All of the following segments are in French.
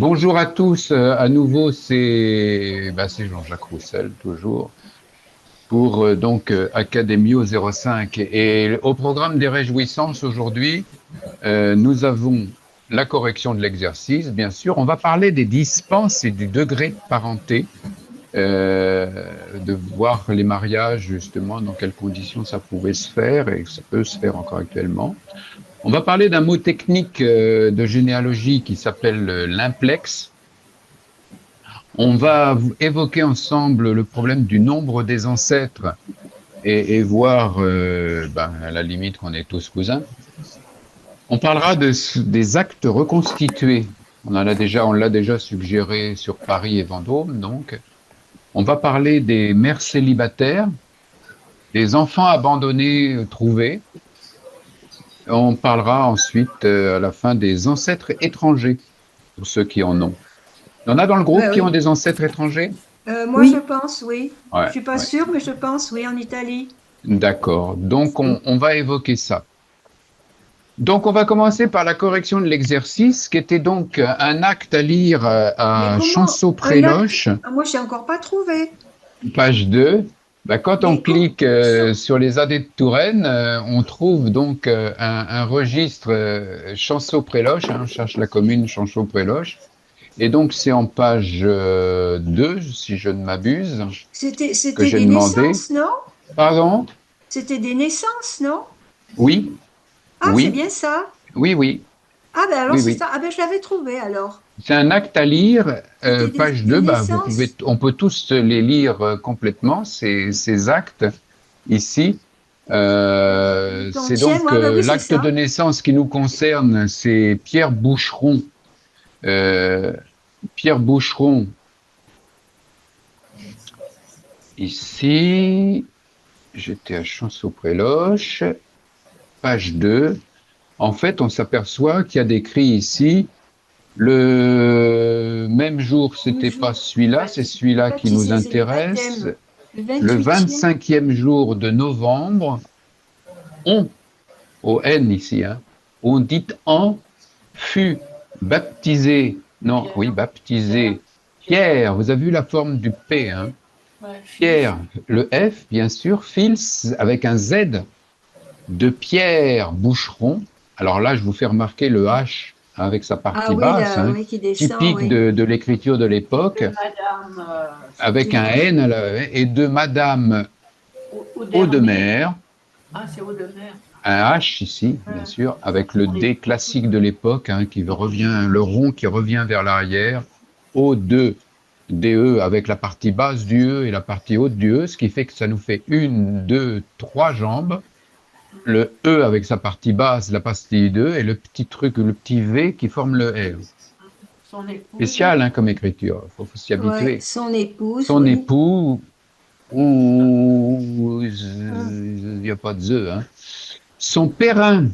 Bonjour à tous, à nouveau c'est Jean-Jacques Roussel toujours pour Academio 05 et au programme des réjouissances aujourd'hui nous avons la correction de l'exercice bien sûr, on va parler des dispenses et du degré de parenté, de voir les mariages justement dans quelles conditions ça pouvait se faire et ça peut se faire encore actuellement. On va parler d'un mot technique de généalogie qui s'appelle l'implex. On va évoquer ensemble le problème du nombre des ancêtres et voir à la limite qu'on est tous cousins. On parlera des actes reconstitués. On l'a déjà suggéré sur Paris et Vendôme, donc. On va parler des mères célibataires, des enfants abandonnés trouvés. On parlera ensuite à la fin des ancêtres étrangers, pour ceux qui en ont. Il y en a dans le groupe Ouais, qui ont oui. des ancêtres étrangers? Moi, je Oui, pense, oui. Je Ouais, suis pas ouais. sûre, mais je pense, oui, en Italie. D'accord. Donc, on va évoquer ça. Donc, on va commencer par la correction de l'exercice, qui était donc un acte à lire Mais à comment un acte? Chanceau-Préloche, Ah, moi, j'ai encore pas trouvé. page 2. Ben, quand on Mais comment? clique sur les AD de Touraine, on trouve donc un registre Chanceau-Préloche, hein, on cherche la commune Chanceau-Préloche. Et donc, c'est en page 2, si je ne m'abuse, que C'était j'ai des demandé. naissances, non? Pardon? C'était des naissances, non? Oui, Ah, c'est oui, bien ça. oui, oui, Ah, ben alors oui, c'est oui. ça. Ah, ben je l'avais trouvé alors. C'est un acte à lire, C'était page des 2. naissances. On peut tous les lire complètement, ces actes, ici. C'est Tiens, donc moi, ben oui, c'est l'acte de ça. naissance qui nous concerne, c'est Pierre Boucheron. Euh, Pierre Boucheron, ici, j'étais à Chanceau-Préloche, page 2. En fait, on s'aperçoit qu'il y a décrit ici, le même jour, Le c'était pas jour celui-là, c'est celui-là qui nous baptisé, c'est le intéresse. baptême. Le Le 28e. 25e jour de novembre, on, au N ici, hein, on dit en, fut baptisé, non, oui, baptisé, Pierre, vous avez vu la forme du P, hein, Pierre, le F, bien sûr, Fils, avec un Z, de Pierre Boucheron. Alors là, je vous fais remarquer le H avec sa Ah partie oui, basse, là, hein, oui, qui descend, typique oui. de l'écriture de l'époque, avec un N et de Madame Audemer, un H ici, bien sûr, avec le D classique de l'époque, hein, qui revient, le rond qui revient vers l'arrière, O2, DE avec la partie basse du E et la partie haute du E, ce qui fait que ça nous fait une, deux, trois jambes. Le E avec sa partie basse, la partie 2, et le petit truc, le petit V qui forme le R. Spécial hein, comme écriture, il faut s'y Ouais, habituer. son épouse, Son oui. époux, ou Hum. il n'y a pas de Z, hein. Son périn,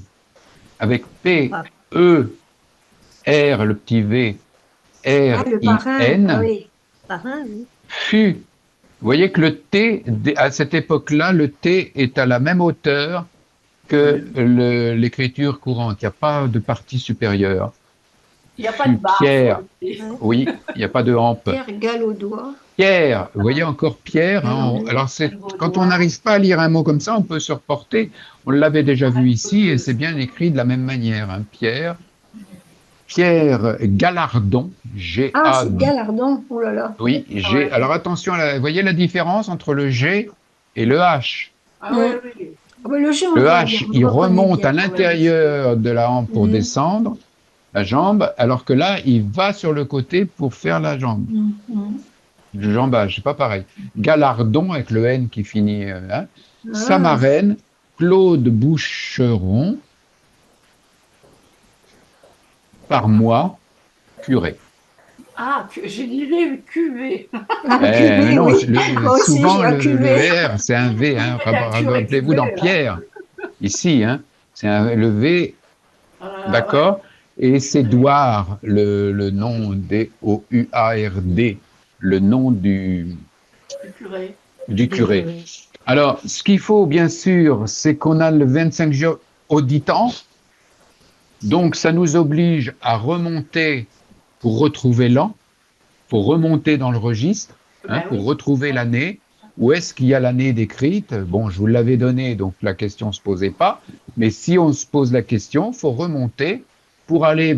avec P, Ah, E, R, le petit V, ah, R, le I, parrain, ah N, oui. Parrain, oui. fut. Vous voyez que le T, à cette époque-là, le T est à la même hauteur que l'écriture courante. Il n'y a pas de partie supérieure. Fut Pierre. Ouais. Oui, il n'y a pas de hampe. Pierre Galaudois. Pierre, vous voyez encore Pierre, hein, Galaudois. alors quand on n'arrive pas à lire un mot comme ça, on peut se reporter. On l'avait déjà vu ici et c'est bien écrit de la même manière, hein, Pierre. Pierre Galardon, Ah, G-A, c'est Galardon. Oh là là. oui, G. Alors attention, vous voyez la différence entre le G et le H. Hum. Ah bah, le jeu, Le H, on le il reconnaît remonte à bien. l'intérieur de la hampe pour Hum, descendre la jambe, alors que là, il va sur le côté pour faire la jambe. hum. Le jambage, c'est pas pareil. Galardon avec le N qui finit. Hein. Ah, Samarène, Claude Boucheron, par mois, curé. un cuvée, Non, oui. Moi aussi, j'ai souvent un le cuvée. R, c'est un V. Hein. Rappelez-vous dans Pierre, ici, hein, c'est le V, d'accord. Et c'est Douard, le nom D-O-U-A-R-D, le nom du Du curé. curé. Alors, ce qu'il faut, bien sûr, c'est qu'on a le 25 jours auditant. Donc, ça nous oblige à remonter pour retrouver l'an, pour remonter dans le registre, Ben pour oui. retrouver l'année. Où est-ce qu'il y a l'année décrite? Bon, je vous l'avais donné, donc la question ne se posait pas. Mais si on se pose la question, il faut remonter pour aller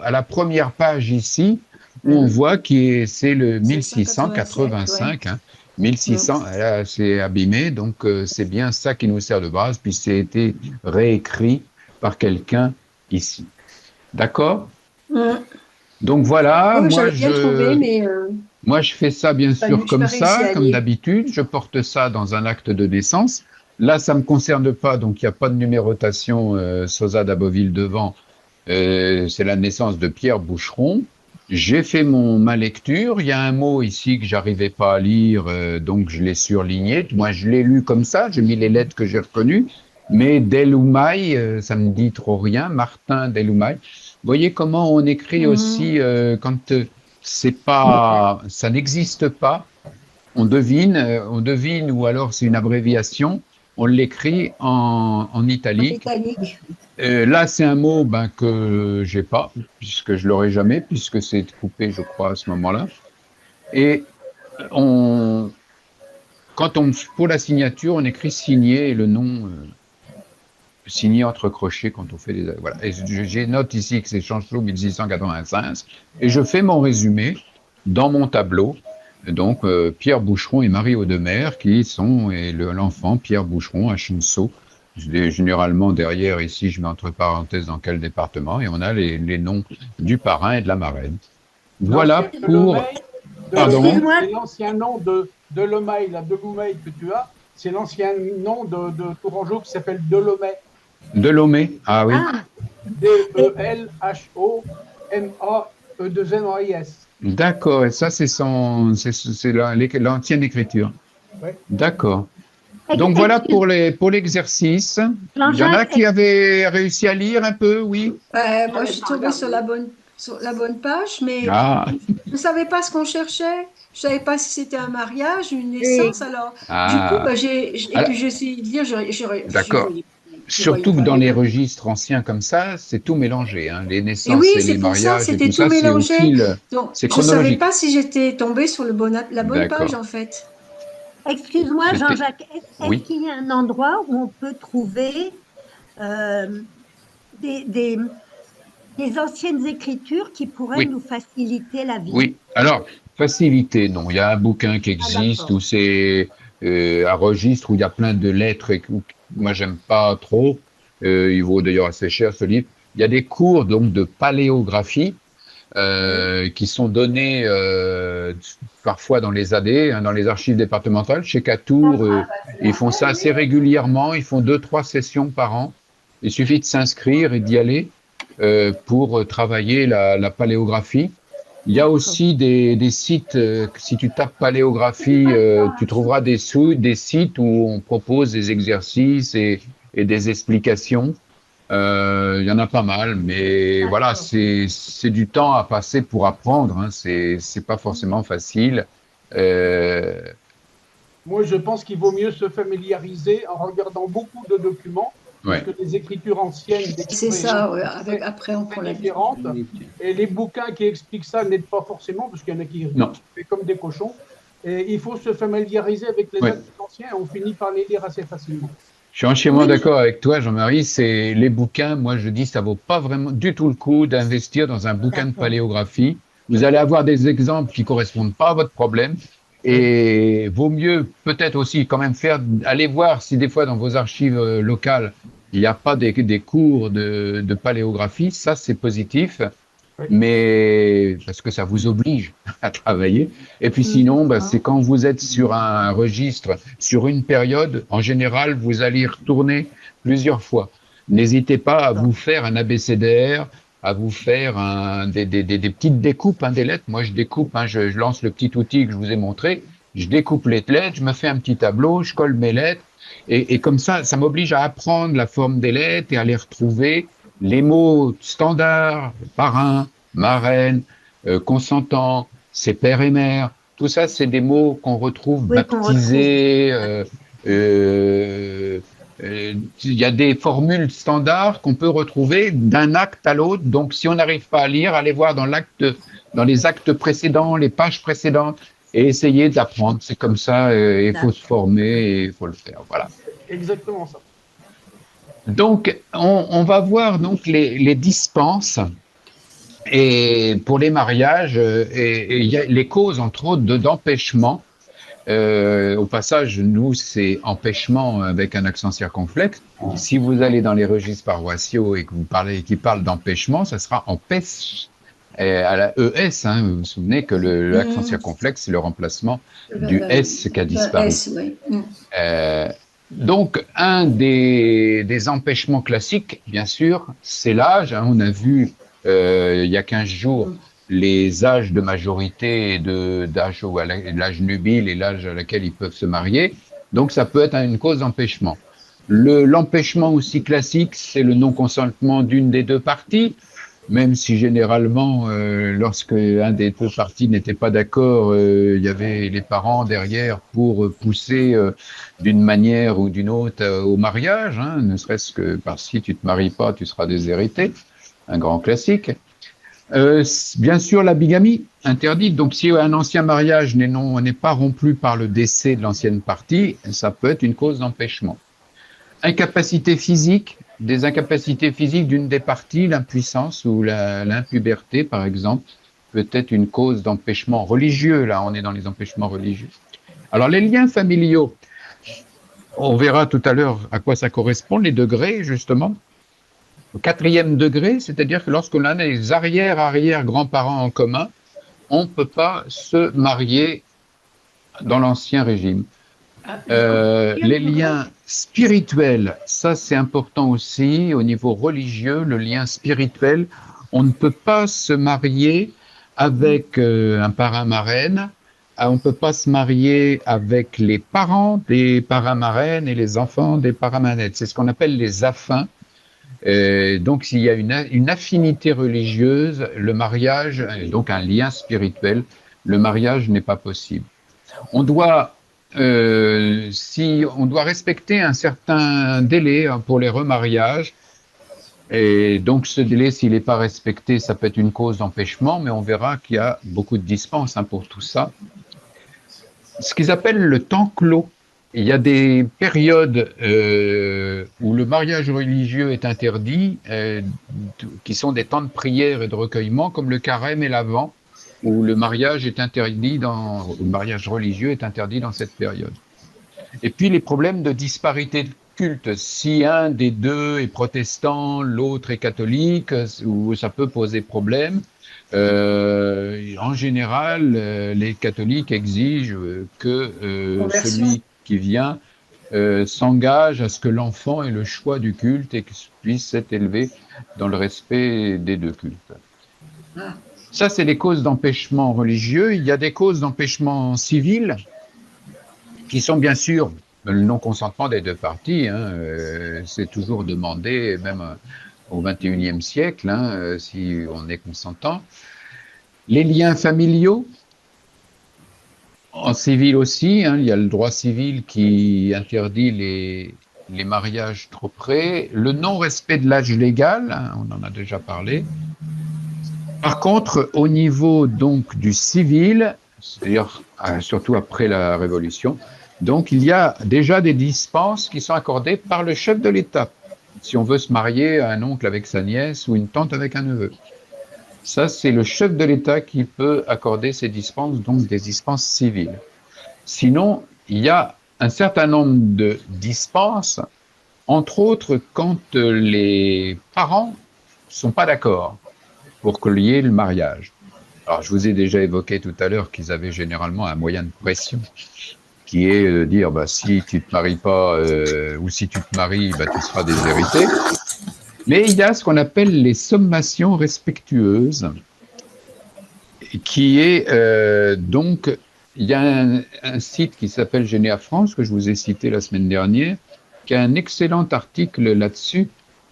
à la première page ici, où on voit que c'est le 1687, ouais. 1685. 1600, là, c'est abîmé, donc c'est bien ça qui nous sert de base, puis c'est été réécrit par quelqu'un ici. D'accord? Mm. Donc voilà, Ouais, j'avais bien trouvé, mais moi, je fais ça bien sûr j'ai comme pas réussi ça, à comme lire. d'habitude. Je porte ça dans un acte de naissance. Là, ça me concerne pas, donc il n'y a pas de numérotation Sosa d'Aboville devant. C'est la naissance de Pierre Boucheron. J'ai fait ma lecture. Il y a un mot ici que j'arrivais pas à lire, donc je l'ai surligné. Moi, je l'ai lu comme ça. J'ai mis les lettres que j'ai reconnues. Mais Deloumaï, ça me dit trop rien. Martin Deloumaï. Vous voyez comment on écrit Mhm. aussi quand c'est pas, ça n'existe pas. On devine, ou alors c'est une abréviation. On l'écrit en En italique. italique. Là, c'est un mot que j'ai pas, puisque je l'aurai jamais, puisque c'est coupé, je crois, à ce moment-là. Et on, pour la signature, on écrit signé et le nom signé entre crochets quand on fait des. Voilà. Et j'ai note ici que c'est Chanchot 1685, et je fais mon résumé dans mon tableau. Donc, Pierre Boucheron et Marie Audemer, qui sont l'enfant Pierre Boucheron à Chinsault. Généralement, derrière, ici, je mets entre parenthèses dans quel département, et on a les noms du parrain et de la marraine. Voilà L'ancien pour. Pardon? Excuse-moi. C'est l'ancien nom de Lomaï, la Delomaï que tu as, c'est l'ancien nom de Tourangeau qui s'appelle Delomay. Delomé. Ah oui. Ah, et, Delhomaïs. D'accord. Et ça, c'est l'ancienne écriture. Ouais. D'accord. Donc voilà Excuse, pour l'exercice. Il y en a Jean-Jacques, qui avaient réussi à lire un peu, oui. moi, je suis tombée sur la bonne page, mais Ah, je ne savais pas ce qu'on cherchait. Je savais pas si c'était un mariage, une oui, naissance. Alors, du coup, ah. et Alors, puis j'ai essayé de lire, d'accord. je voyais Surtout que pas dans bien. les registres anciens comme ça, c'est tout mélangé, hein. Les Et naissances oui, et c'est les pour ça, mariages et tout c'était tout ça, c'est au mélangé. fil, Donc, c'est je savais chronologique. pas si j'étais tombée sur la bonne page, D'accord. en fait. excuse-moi, C'était, Jean-Jacques, est-ce oui, qu'il y a un endroit où on peut trouver euh, des, des- des anciennes écritures qui pourraient oui, nous faciliter la vie? oui. Alors, facilité, non. Il y a un bouquin qui Ah, existe d'accord. où c'est un registre où il y a plein de lettres et que moi j'aime pas trop. Il vaut d'ailleurs assez cher ce livre. Il y a des cours donc de paléographie Oui. qui sont donnés parfois dans les AD, hein, dans les archives départementales. Chez Catour, ils font ça assez régulièrement. Ils font 2, 3 sessions par an. Il suffit de s'inscrire et d'y aller pour travailler la paléographie. Il y a D'accord. aussi des sites, si tu tapes paléographie, tu trouveras des sites où on propose des exercices et des explications. Il y en a pas mal, mais voilà, D'accord. c'est du temps à passer pour apprendre, hein. C'est pas forcément facile. Euh, Moi, je pense qu'il vaut mieux se familiariser en regardant beaucoup de documents, parce ouais. que les écritures anciennes C'est décrivent ça, ouais. très, Après, on très prend l'habitude. différentes. Et les bouquins qui expliquent ça n'aident pas forcément, parce qu'il y en a qui Non. font comme des cochons. Et il faut se familiariser avec les Ouais. actes anciens et on finit par les lire assez facilement. Je suis entièrement Oui, d'accord avec toi, Jean-Marie. C'est les bouquins. Moi, je dis, ça vaut pas vraiment du tout le coup d'investir dans un bouquin de D'accord. paléographie. Vous allez avoir des exemples qui correspondent pas à votre problème. Oui. Et vaut mieux peut-être aussi quand même aller voir si des fois dans vos archives locales, il n'y a pas des cours de paléographie. Ça, c'est positif, Oui. mais parce que ça vous oblige à travailler. Et puis mm, sinon, c'est quand vous êtes sur un registre, sur une période, en général, vous allez y retourner plusieurs fois. N'hésitez pas à vous faire un abécédaire, à vous faire des petites découpes, hein, des lettres. Moi, je découpe, hein, je lance le petit outil que je vous ai montré, je découpe les lettres, je me fais un petit tableau, je colle mes lettres, et comme ça m'oblige à apprendre la forme des lettres et à les retrouver. Les mots standards, parrain, marraine, consentant, c'est père et mère, tout ça, c'est des mots qu'on retrouve Oui, qu'on retrouve. baptisés, euh, il y a des formules standards qu'on peut retrouver d'un acte à l'autre. Donc, si on n'arrive pas à lire, allez voir dans les actes précédents, les pages précédentes, et essayer d'apprendre. C'est comme ça, il faut se former et il faut le faire. Voilà. Exactement ça. Donc, on va voir donc les dispenses. Et pour les mariages, et il y a les causes, entre autres, d'empêchement. Au passage, nous, c'est empêchement avec un accent circonflexe. Si vous allez dans les registres paroissiaux et que qui parlent d'empêchement, ça sera empêche à la ES. Hein. Vous vous souvenez que l'accent circonflexe, c'est le remplacement du S qui a disparu. S, oui. Donc, un des empêchements classiques, bien sûr, c'est l'âge. Hein. On a vu il y a 15 jours les âges de majorité, l'âge nubile et l'âge à laquelle ils peuvent se marier. Donc, ça peut être une cause d'empêchement. L'empêchement aussi classique, c'est le non-consentement d'une des deux parties, même si généralement, lorsque un des deux parties n'était pas d'accord, il y avait les parents derrière pour pousser d'une manière ou d'une autre au mariage, hein, ne serait-ce que parce que si tu te maries pas, tu seras déshérité, un grand classique. Bien sûr, la bigamie interdite. Donc, si un ancien mariage n'est pas rompu par le décès de l'ancienne partie, ça peut être une cause d'empêchement. Incapacité physique, des incapacités physiques d'une des parties, l'impuissance ou l'impuberté, par exemple, peut être une cause d'empêchement religieux. Là, on est dans les empêchements religieux. Alors, les liens familiaux, on verra tout à l'heure à quoi ça correspond, les degrés, justement. Au 4e degré, c'est-à-dire que lorsqu'on a des arrière-grands-parents en commun, on ne peut pas se marier dans l'ancien régime. Les liens spirituels, ça c'est important aussi au niveau religieux, le lien spirituel. On ne peut pas se marier avec un parrain-marraine, on ne peut pas se marier avec les parents des parrains-marraines et les enfants des parrains-marraines. C'est ce qu'on appelle les affins. Donc, s'il y a une affinité religieuse, le mariage, donc un lien spirituel, le mariage n'est pas possible. On doit respecter un certain délai pour les remariages. Et donc, ce délai, s'il n'est pas respecté, ça peut être une cause d'empêchement, mais on verra qu'il y a beaucoup de dispenses pour tout ça. Ce qu'ils appellent le temps clos. Il y a des périodes où le mariage religieux est interdit, qui sont des temps de prière et de recueillement, comme le carême et l'Avent, où le mariage religieux est interdit dans cette période. Et puis les problèmes de disparité de culte. Si un des deux est protestant, l'autre est catholique, où ça peut poser problème. En général, les catholiques exigent que celui qui vient s'engage à ce que l'enfant ait le choix du culte et qu'il puisse être élevé dans le respect des deux cultes. Ça, c'est les causes d'empêchement religieux. Il y a des causes d'empêchement civil qui sont bien sûr le non-consentement des deux parties. C'est toujours demandé, même au XXIe siècle, si on est consentant. Les liens familiaux, en civil aussi, il y a le droit civil qui interdit les mariages trop près. Le non-respect de l'âge légal, on en a déjà parlé. Par contre, au niveau donc du civil, c'est-à-dire surtout après la Révolution, donc il y a déjà des dispenses qui sont accordées par le chef de l'État. Si on veut se marier un oncle avec sa nièce ou une tante avec un neveu. Ça, c'est le chef de l'État qui peut accorder ces dispenses, donc des dispenses civiles. Sinon, il y a un certain nombre de dispenses, entre autres quand les parents ne sont pas d'accord pour qu'il y ait le mariage. Alors, je vous ai déjà évoqué tout à l'heure qu'ils avaient généralement un moyen de pression qui est de dire si tu ne te maries pas ou si tu te maries, tu seras déshérité. Mais il y a ce qu'on appelle les sommations respectueuses, qui est donc, il y a un site qui s'appelle Généa France, que je vous ai cité la semaine dernière, qui a un excellent article là-dessus,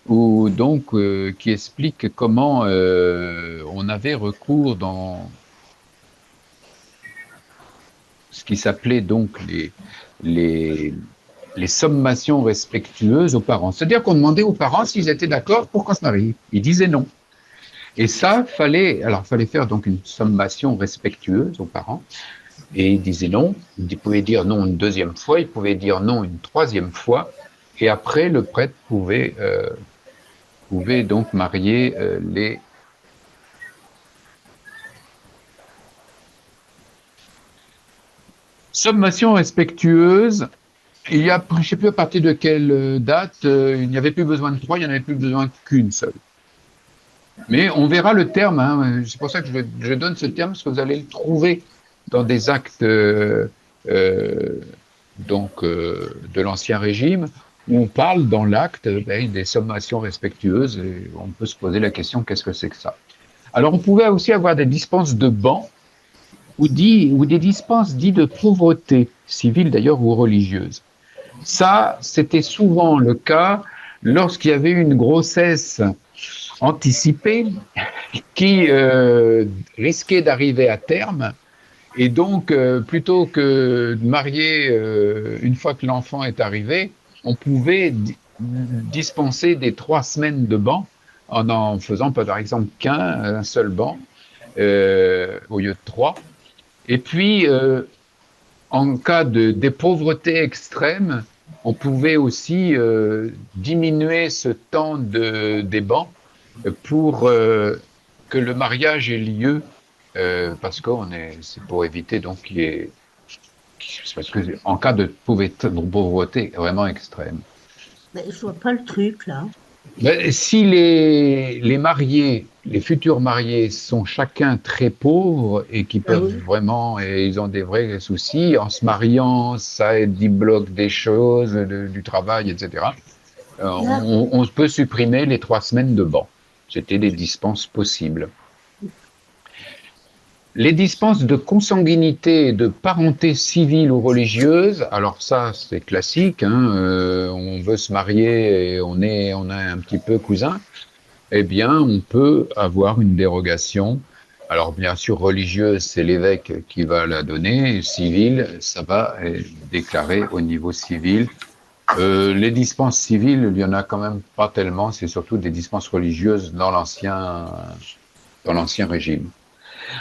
qui explique comment on avait recours dans ce qui s'appelait donc les les sommations respectueuses aux parents. C'est-à-dire qu'on demandait aux parents s'ils étaient d'accord pour qu'on se marie. Ils disaient non. Et ça, fallait faire donc une sommation respectueuse aux parents. Et ils disaient non. Ils pouvaient dire non une deuxième fois, ils pouvaient dire non une troisième fois. Et après, le prêtre pouvait donc marier les. Sommation respectueuse. Il y a, je ne sais plus à partir de quelle date, il n'y avait plus besoin de trois, il n'y en avait plus besoin qu'une seule. Mais on verra le terme, hein, c'est pour ça que je donne ce terme, parce que vous allez le trouver dans des actes de l'Ancien Régime, où on parle dans l'acte des sommations respectueuses, et on peut se poser la question, qu'est-ce que c'est que ça? Alors on pouvait aussi avoir des dispenses de ban, ou des dispenses dites de pauvreté, civile d'ailleurs ou religieuse. Ça, c'était souvent le cas lorsqu'il y avait une grossesse anticipée qui risquait d'arriver à terme. Et donc, plutôt que de marier une fois que l'enfant est arrivé, on pouvait dispenser des 3 semaines de ban en faisant par exemple un seul ban au lieu de 3. Et puis, en cas de pauvreté extrême, on pouvait aussi diminuer ce temps des bancs pour que le mariage ait lieu, parce que c'est pour éviter donc qu'il y ait, parce que en cas de pauvreté vraiment extrême. Mais je vois pas le truc là. Ben, si les mariés, les futurs mariés sont chacun très pauvres et qui Ah peuvent oui. vraiment, et ils ont des vrais soucis, en se mariant, ça débloque des choses, du travail, etc. On peut supprimer les 3 semaines de ban. C'était des dispenses possibles. Les dispenses de consanguinité et de parenté civile ou religieuse, alors ça c'est classique, hein, on veut se marier et on a un petit peu cousin, eh bien on peut avoir une dérogation. Alors bien sûr religieuse c'est l'évêque qui va la donner, et civile ça va être déclaré au niveau civil. Les dispenses civiles, il y en a quand même pas tellement, c'est surtout des dispenses religieuses dans l'ancien régime.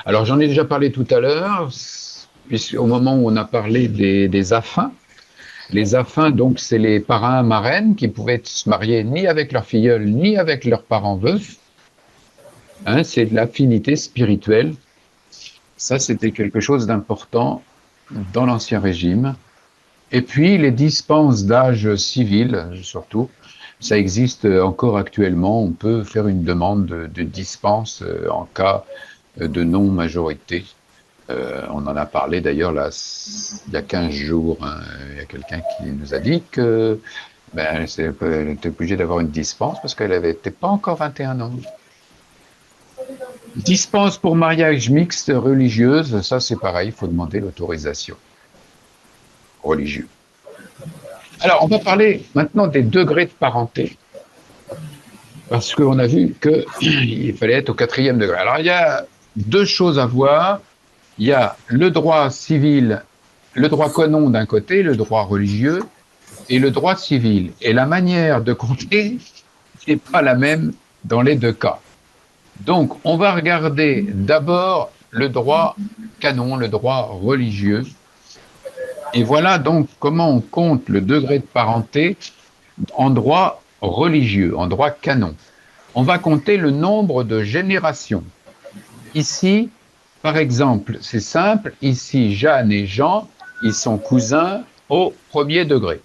Alors j'en ai déjà parlé tout à l'heure, au moment où on a parlé des affins. Les affins, donc, c'est les parrains, marraines qui pouvaient se marier ni avec leur filleule, ni avec leurs parents veufs. Hein, c'est de l'affinité spirituelle. Ça, c'était quelque chose d'important dans l'Ancien Régime. Et puis, les dispenses d'âge civil, surtout, ça existe encore actuellement. On peut faire une demande de dispense en cas de non-majorité. On en a parlé d'ailleurs là, il y a 15 jours. Hein, il y a quelqu'un qui nous a dit que elle était obligée d'avoir une dispense parce qu'elle n'était pas encore 21 ans. Dispense pour mariage mixte religieuse, ça c'est pareil, il faut demander l'autorisation religieuse. Alors, on va parler maintenant des degrés de parenté, parce qu'on a vu qu'il fallait être au 4e degré. Alors, il y a 2 choses à voir. Il y a le droit civil, le droit canon d'un côté, le droit religieux, et le droit civil. Et la manière de compter n'est pas la même dans les 2 cas. Donc, on va regarder d'abord le droit canon, le droit religieux. Et voilà donc comment on compte le degré de parenté en droit religieux, en droit canon. On va compter le nombre de générations. Ici, par exemple, c'est simple, ici Jeanne et Jean, ils sont cousins au 1er degré.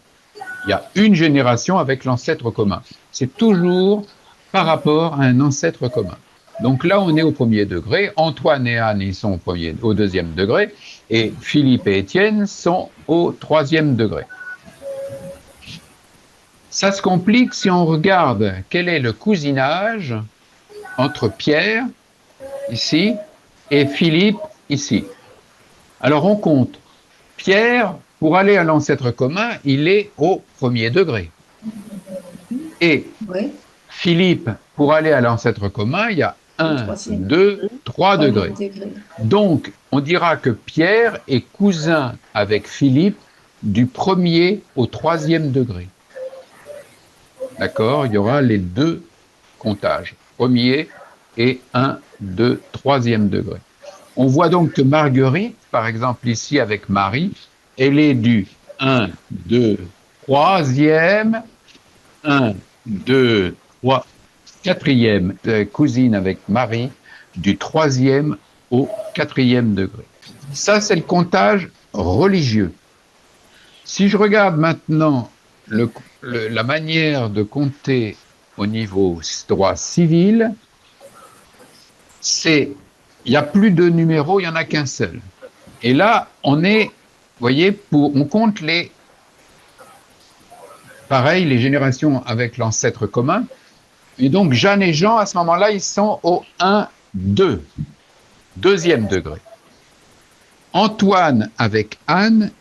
Il y a une génération avec l'ancêtre commun. C'est toujours par rapport à un ancêtre commun. Donc là, on est au 1er degré. Antoine et Anne, ils sont au 2e degré. Et Philippe et Étienne sont au 3e degré. Ça se complique si on regarde quel est le cousinage entre Pierre, ici, et Philippe, ici. Alors on compte. Pierre, pour aller à l'ancêtre commun, il est au 1er degré. Et Oui, Philippe, pour aller à l'ancêtre commun, il y a 1, 2, 3 degrés. degré. Donc, on dira que Pierre est cousin avec Philippe du premier au troisième degré. D'accord? Il y aura les deux comptages, premier et 1, 2, troisième degré. On voit donc que Marguerite, par exemple ici avec Marie, elle est du 1, 2, troisième, 1, 2, 3, quatrième cousine avec Marie, du troisième au quatrième degré. Ça, c'est le comptage religieux. Si je regarde maintenant la manière de compter au niveau droit civil, il n'y a plus de numéros, il n'y en a qu'un seul. Et là, on est, vous voyez, on compte pareil, les générations avec l'ancêtre commun. Et donc, Jeanne et Jean, à ce moment-là, ils sont au 1, 2, deuxième degré. Antoine avec Anne,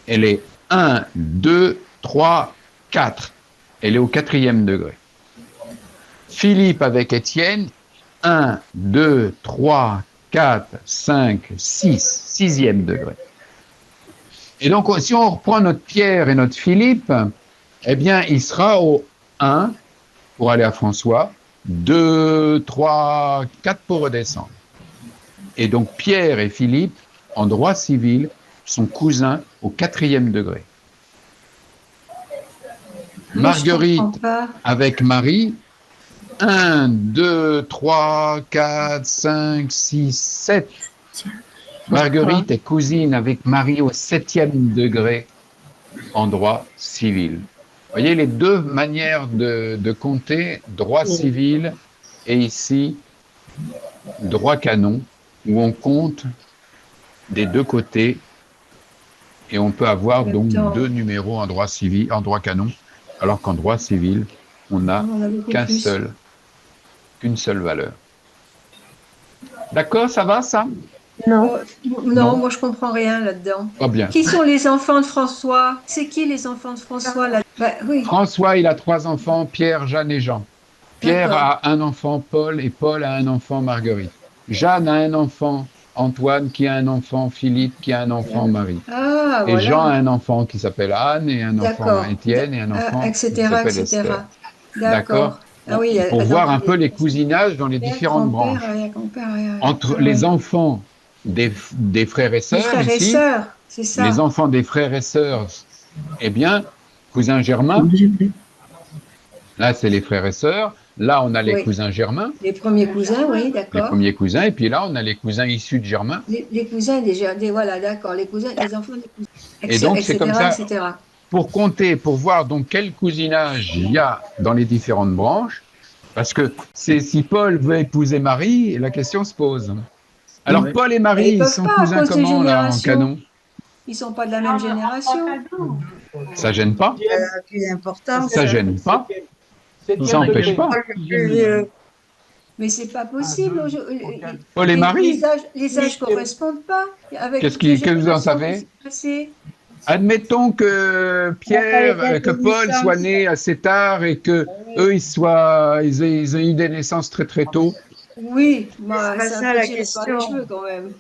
elle est 1, 2, 3, 4. Elle est au quatrième degré. Philippe avec Étienne, 1, 2, 3, 4, 5, 6, sixième degré. Et donc, si on reprend notre Pierre et notre Philippe, eh bien, il sera au 1 pour aller à François, 2, 3, 4 pour redescendre. Et donc, Pierre et Philippe, en droit civil, sont cousins au quatrième degré. Marguerite avec Marie, 1, 2, 3, 4, 5, 6, 7. Marguerite est cousine avec Marie au septième degré en droit civil. Vous voyez les deux manières de compter, droit civil et ici, droit canon, où on compte des deux côtés et on peut avoir donc deux numéros en droit civil, en droit canon, alors qu'en droit civil, on n'a qu'une seule valeur. D'accord, ça va ça? Non. Non, moi je comprends rien là-dedans. Pas bien. Qui sont les enfants de François? C'est qui les enfants de François là? Oui. François, il a 3 enfants, Pierre, Jeanne et Jean. Pierre a un enfant, Paul, et Paul a un enfant, Marguerite. Jeanne a un enfant, Antoine, qui a un enfant, Philippe, qui a un enfant, Marie. Ah, et voilà. Jean a un enfant qui s'appelle Anne, et un enfant Étienne, et un enfant etc., qui s'appelle etc. Esther. D'accord. Ah oui, pour voir un peu les cousinages dans les différentes branches. Entre les enfants des frères et sœurs, frères ici, et sœurs, c'est ça. les enfants des frères et sœurs, eh bien, cousin germain, là c'est les frères et sœurs, là on a les cousins germains. Les premiers cousins, oui, d'accord. Les premiers cousins, et puis là on a les cousins issus de germain. Les cousins voilà, d'accord, les cousins, les enfants des cousins, et donc c'est comme ça, etc. Pour compter, pour voir donc quel cousinage il y a dans les différentes branches, parce que si Paul veut épouser Marie, la question se pose. Alors Paul et Marie, ils sont cousins comment là en canon? Ils sont pas de la même génération. Ça gêne pas? Ça gêne pas? Ça n'empêche pas. Mais c'est pas possible. Paul et Marie. Les âges correspondent pas. Qu'est-ce que vous en savez? Admettons que Pierre, que Paul soit né assez tard et que eux ils aient eu des naissances très très tôt. Oui, c'est un peu tiré par les cheveux quand même.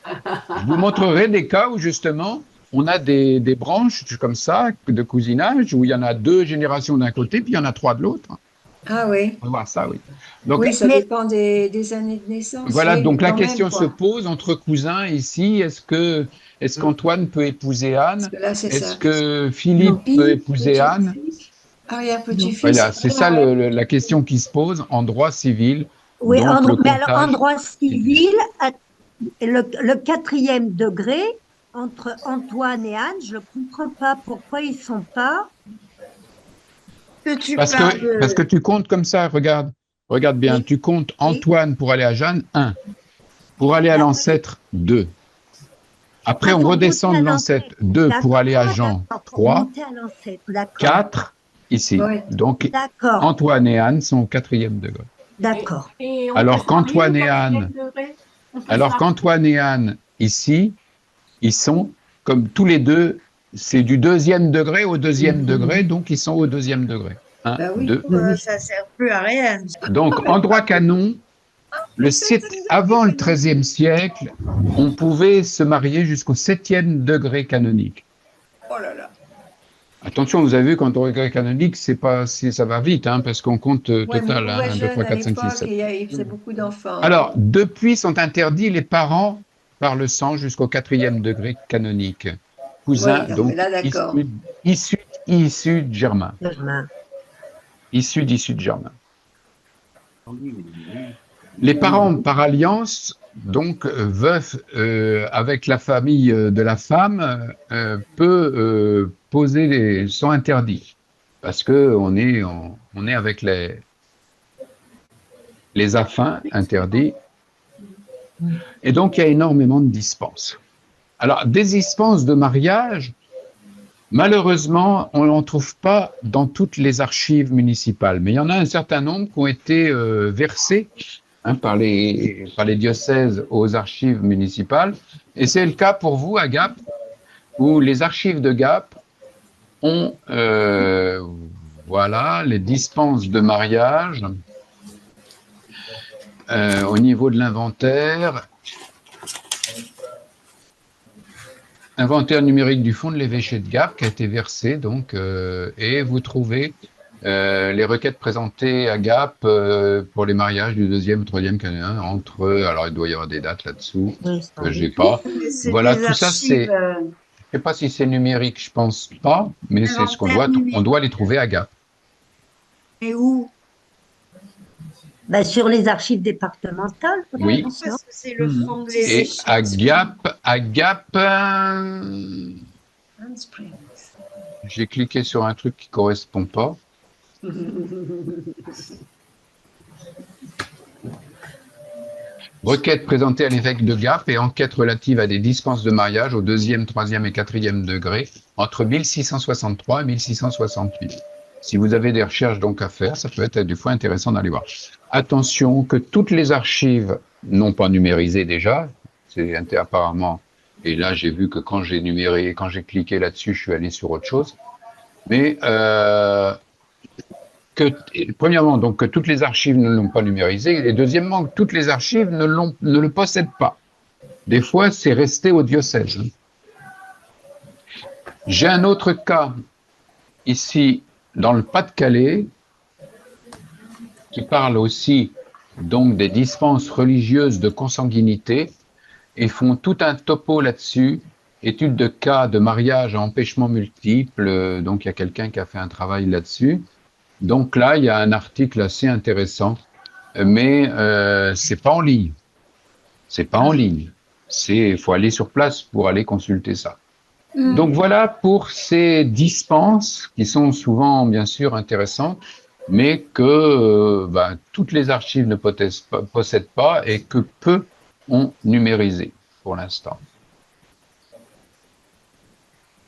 Je vous montrerai des cas où justement on a des branches comme ça de cousinage où il y en a 2 générations d'un côté puis il y en a 3 de l'autre. Ah oui. On va voir ça, oui. Donc, oui, ça dépend des années de naissance. Voilà, oui, donc la question se pose entre cousins ici. Est-ce qu'Antoine peut épouser Anne? Est-ce que Philippe peut épouser Anne? Arrière-petit-fils. Voilà, c'est ça la question qui se pose en droit civil. Oui, mais alors en droit civil, le quatrième degré, entre Antoine et Anne, je ne comprends pas pourquoi ils ne sont pas. Parce que tu comptes comme ça, regarde bien, tu comptes Antoine pour aller à Jeanne, 1. Pour aller à l'ancêtre, 2. Après, on redescend de l'ancêtre, 2 pour aller à Jean, 3. 4 ici. Ouais. Donc, Antoine et Anne sont au 4e degré. D'accord. Alors qu'Antoine et Anne, ici, ils sont comme tous les deux, c'est du 2e degré au 2e degré, donc ils sont au 2e degré. 1, 2. Ça ne sert plus à rien. Donc, en droit canon, avant le XIIIe siècle, on pouvait se marier jusqu'au 7e degré canonique. Oh là là. Attention, vous avez vu, quand on regarde canonique, c'est pas, ça va vite, hein, parce qu'on compte Ouais, mais total, on hein, va 1, 2, 3, jeune à 4, 5, 6, l'époque 7. et il faisait beaucoup d'enfants. Alors, depuis sont interdits les parents par le sang jusqu'au 4e degré canonique. Cousins, Oui, non, mais donc, là, d'accord. issus de Germain. Germain. Issus d'issus de Germain. Les parents par alliance, donc veufs avec la famille de la femme, peut poser sont interdits parce que on est avec les affins interdits et donc il y a énormément de dispenses. Alors des dispenses de mariage, malheureusement, on n'en trouve pas dans toutes les archives municipales, mais il y en a un certain nombre qui ont été versés par les diocèses aux archives municipales. Et c'est le cas pour vous à Gap, où les archives de Gap ont voilà, les dispenses de mariage au niveau de l'inventaire. Inventaire numérique du fonds de l'évêché de Gap qui a été versé, donc, et vous trouvez les requêtes présentées à Gap pour les mariages du 2e, 3e canonien entre, alors il doit y avoir des dates là-dessous Oui, sans que j'ai doute. pas. Mais c'est Voilà, des tout ça archives c'est, je sais pas si c'est numérique, je pense pas, mais c'est ce inventaires on doit les numériques. trouver à Gap. Et où? Ben, sur les archives départementales, Oui. peut-être, non? Parce que c'est le fond de Et l'évêché. à Gap, j'ai cliqué sur un truc qui correspond pas. Requête présentée à l'évêque de Gap et enquête relative à des dispenses de mariage au 2e, 3e et 4e degré entre 1663 et 1668. Si vous avez des recherches donc à faire, ça peut être des fois intéressant d'aller voir. Attention que toutes les archives, non pas numérisées déjà, c'est apparemment, et là j'ai vu que quand j'ai numéré, quand j'ai cliqué là-dessus, je suis allé sur autre chose, mais premièrement, donc, que toutes les archives ne l'ont pas numérisé, et deuxièmement, que toutes les archives ne le possèdent pas. Des fois, c'est resté au diocèse. J'ai un autre cas ici dans le Pas-de-Calais qui parle aussi donc des dispenses religieuses de consanguinité et font tout un topo là-dessus, étude de cas de mariage à empêchement multiple, donc il y a quelqu'un qui a fait un travail là-dessus. Donc là, il y a un article assez intéressant, mais c'est pas en ligne. C'est pas en ligne. Il faut aller sur place pour aller consulter ça. Donc voilà pour ces dispenses qui sont souvent bien sûr intéressantes, mais que toutes les archives ne possèdent pas et que peu ont numérisé pour l'instant.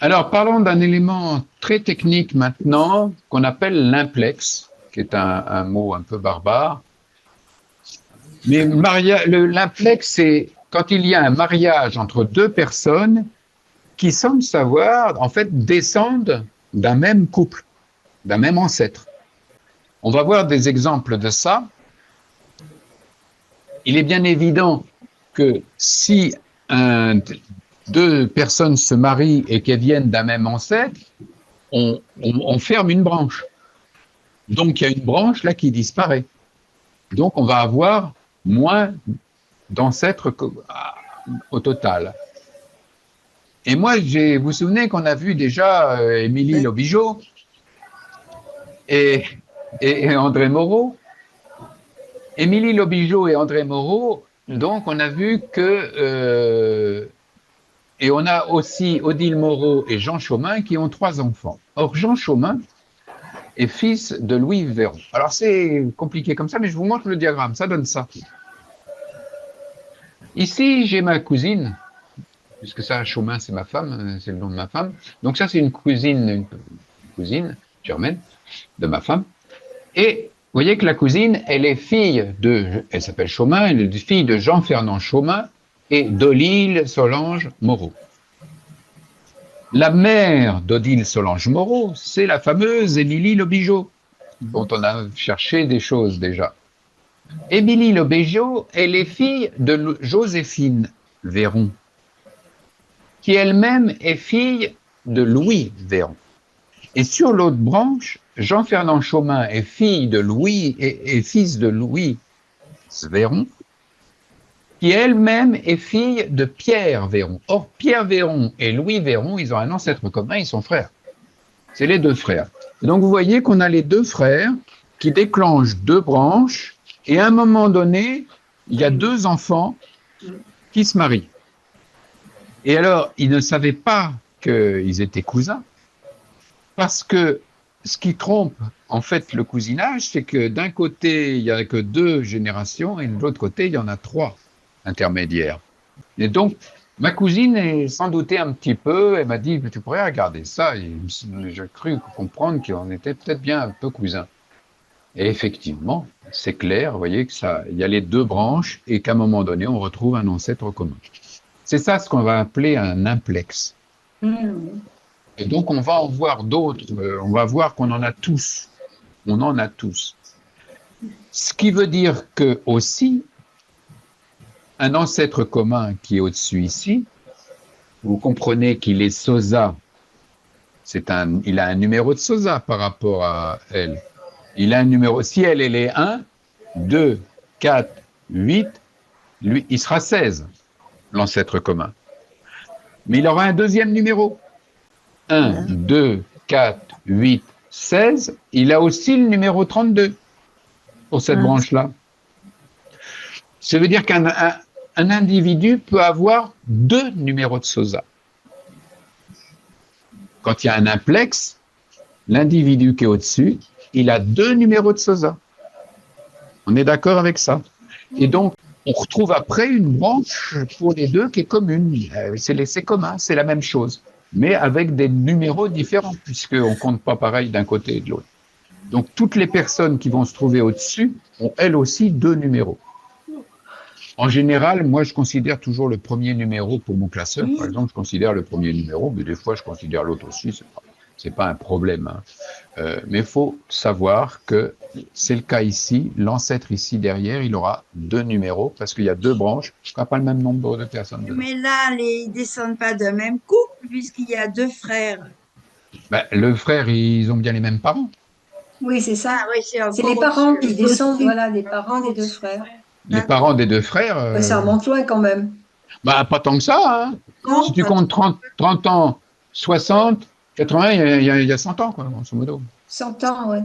Alors, parlons d'un élément très technique maintenant qu'on appelle l'implex, qui est un mot un peu barbare. Mais l'implex, c'est quand il y a un mariage entre deux personnes qui semblent savoir, en fait, descendent d'un même couple, d'un même ancêtre. On va voir des exemples de ça. Il est bien évident que si deux personnes se marient et qu'elles viennent d'un même ancêtre, on ferme une branche. Donc, il y a une branche là qui disparaît. Donc, on va avoir moins d'ancêtres au total. Et moi, vous vous souvenez qu'on a vu déjà Émilie Lobigeau et André Moreau. Émilie Lobigeau et André Moreau, donc on a vu que et on a aussi Odile Moreau et Jean Chaumin qui ont 3 enfants. Or, Jean Chaumin est fils de Louis Véron. Alors, c'est compliqué comme ça, mais je vous montre le diagramme. Ça donne ça. Ici, j'ai ma cousine, puisque ça, Chaumin, c'est ma femme, c'est le nom de ma femme. Donc, ça, c'est une cousine germaine de ma femme. Et vous voyez que la cousine, elle est fille elle s'appelle Chaumin, elle est fille de Jean-Fernand Chaumin et d'Odile Solange Moreau. La mère d'Odile Solange Moreau, c'est la fameuse Émilie Lobigeau, dont on a cherché des choses déjà. Émilie Lobigeau, elle est fille de Joséphine Véron, qui elle-même est fille de Louis Véron. Et sur l'autre branche, Jean-Fernand Chaumin est fille de Louis et fils de Louis Véron, qui elle-même est fille de Pierre Véron. Or, Pierre Véron et Louis Véron, ils ont un ancêtre commun, ils sont frères. C'est les deux frères. Et donc, vous voyez qu'on a les deux frères qui déclenchent deux branches, et à un moment donné, il y a deux enfants qui se marient. Et alors, ils ne savaient pas qu'ils étaient cousins, parce que ce qui trompe, en fait, le cousinage, c'est que d'un côté, il n'y a que deux générations, et de l'autre côté, il y en a trois intermédiaires. Et donc, ma cousine s'en doutait un petit peu, elle m'a dit, tu pourrais regarder ça, et j'ai cru comprendre qu'on était peut-être bien un peu cousins. Et effectivement, c'est clair, vous voyez que ça, il y a les deux branches, et qu'à un moment donné, on retrouve un ancêtre commun. C'est ça ce qu'on va appeler un implex. Et donc, on va en voir d'autres. On va voir qu'on en a tous. On en a tous. Ce qui veut dire que aussi, un ancêtre commun qui est au-dessus ici, vous comprenez qu'il est Sosa. Il a un numéro de Sosa par rapport à elle. Il a un numéro. Si elle est 1, 2, 4, 8, lui, il sera 16, l'ancêtre commun. Mais il aura un deuxième numéro. 1, 2, 4, 8, 16, il a aussi le numéro 32 pour cette branche-là. Ça veut dire qu'un individu peut avoir deux numéros de Sosa. Quand il y a un implex, l'individu qui est au-dessus, il a deux numéros de Sosa. On est d'accord avec ça? Et donc, on retrouve après une branche pour les deux qui est commune. C'est commun, c'est la même chose, mais avec des numéros différents, puisqu'on ne compte pas pareil d'un côté et de l'autre. Donc, toutes les personnes qui vont se trouver au-dessus ont elles aussi deux numéros. En général, moi, je considère toujours le premier numéro pour mon classeur. Par exemple, je considère le premier numéro, mais des fois, je considère l'autre aussi. C'est pas un problème. Mais il faut savoir que c'est le cas ici. L'ancêtre ici derrière, il aura deux numéros parce qu'il y a deux branches. Il n'y a pas le même nombre de personnes dedans. Mais là, ils descendent pas d'un même couple puisqu'il y a deux frères. Ben, le frère, ils ont bien les mêmes parents. Oui, c'est ça. Ah oui, C'est les parents qui descendent, voilà, des parents des deux frères. Les parents des deux frères. Ça remonte loin quand même. Bah, pas tant que ça. Hein. Non, Si tu pas comptes 30 ans, 60, 80, il y a 100 ans, quoi, grosso modo. 100 ans, ouais.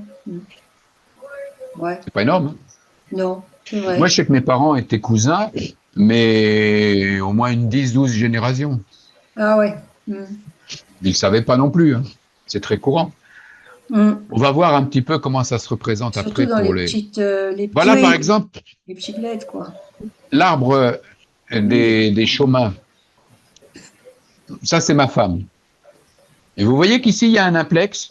Ouais, C'est pas énorme. Hein. non, c'est vrai. Moi, je sais que mes parents étaient cousins, mais au moins une 10-12 générations. Ah ouais. Ils ne savaient pas non plus. Hein. C'est très courant. On va voir un petit peu comment ça se représente Surtout après dans pour les petites, Voilà, par exemple, les petites lettres, quoi. l'arbre des Chaumin. Ça, c'est ma femme. Et vous voyez qu'ici, il y a un implex.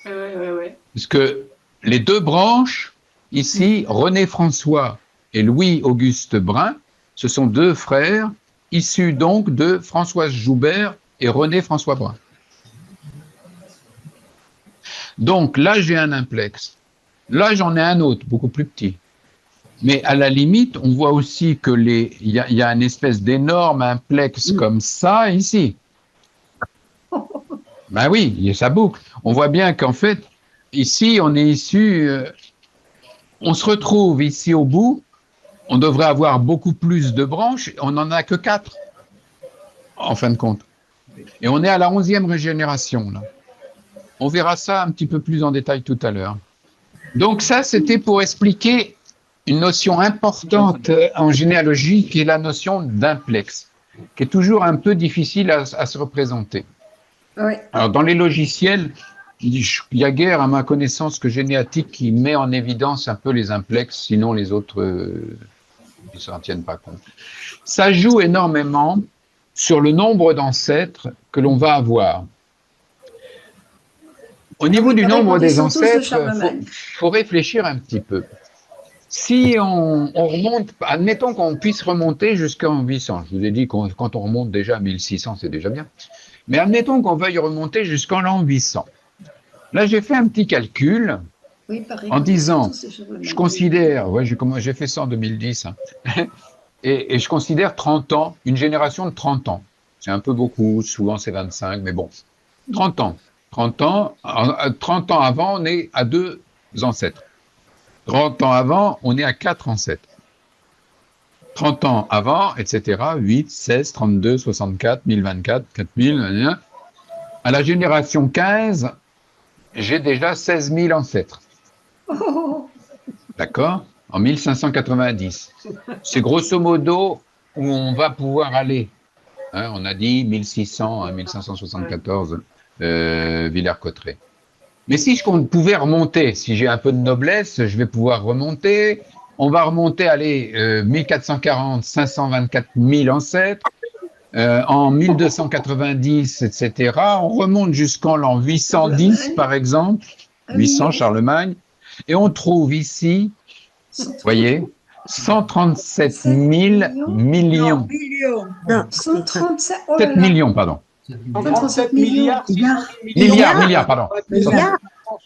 Ouais. Parce que les deux branches, ici, René François et Louis-Auguste Brun, ce sont deux frères issus donc de Françoise Joubert et René François Brun. Donc là, j'ai un implex. Là, j'en ai un autre, beaucoup plus petit. Mais à la limite, on voit aussi que il y a une espèce d'énorme implex comme ça ici. Ben oui, ça boucle. On voit bien qu'en fait, ici, on est issu, on se retrouve ici au bout, on devrait avoir beaucoup plus de branches, on n'en a que 4, en fin de compte. Et on est à la 11e régénération, là. On verra ça un petit peu plus en détail tout à l'heure. Donc ça, c'était pour expliquer une notion importante en généalogie, qui est la notion d'implex, qui est toujours un peu difficile à se représenter. Ouais. Alors, dans les logiciels, il y a guère, à ma connaissance, que Généatique qui met en évidence un peu les implex, sinon les autres ne s'en tiennent pas compte. Ça joue énormément sur le nombre d'ancêtres que l'on va avoir. Au niveau du nombre des ancêtres, il faut réfléchir un petit peu. Si on remonte, admettons qu'on puisse remonter jusqu'en 800. Je vous ai dit que quand on remonte déjà à 1600, c'est déjà bien. Mais admettons qu'on veuille remonter jusqu'en l'an 800. Là, j'ai fait un petit calcul en disant, je considère, j'ai fait ça en 2010, hein, et je considère 30 ans, une génération de 30 ans. C'est un peu beaucoup, souvent c'est 25, mais bon. 30 ans. 30 ans, 30 ans avant, on est à 2 ancêtres. 30 ans avant, on est à 4 ancêtres. 30 ans avant, etc., 8, 16, 32, 64, 1024, 4000. À la génération 15, j'ai déjà 16 000 ancêtres. Oh, D'accord? En 1590. C'est grosso modo où on va pouvoir aller. Hein, on a dit 1600, hein, 1574, Villers-Cotterêts. Mais si je pouvais remonter, si j'ai un peu de noblesse, je vais pouvoir remonter. On va remonter, allez, 1440, 524 000 ancêtres. En 1290, etc. On remonte jusqu'en l'an 810, Charlemagne. par exemple, Ah oui, 800 Charlemagne, et on trouve ici, voyez, 137 7 000 millions. Non, millions, millions. Non, 137, oh là 7 là, millions, pardon, 137 millions. milliards 600 000 millions. milliards, pardon, milliards.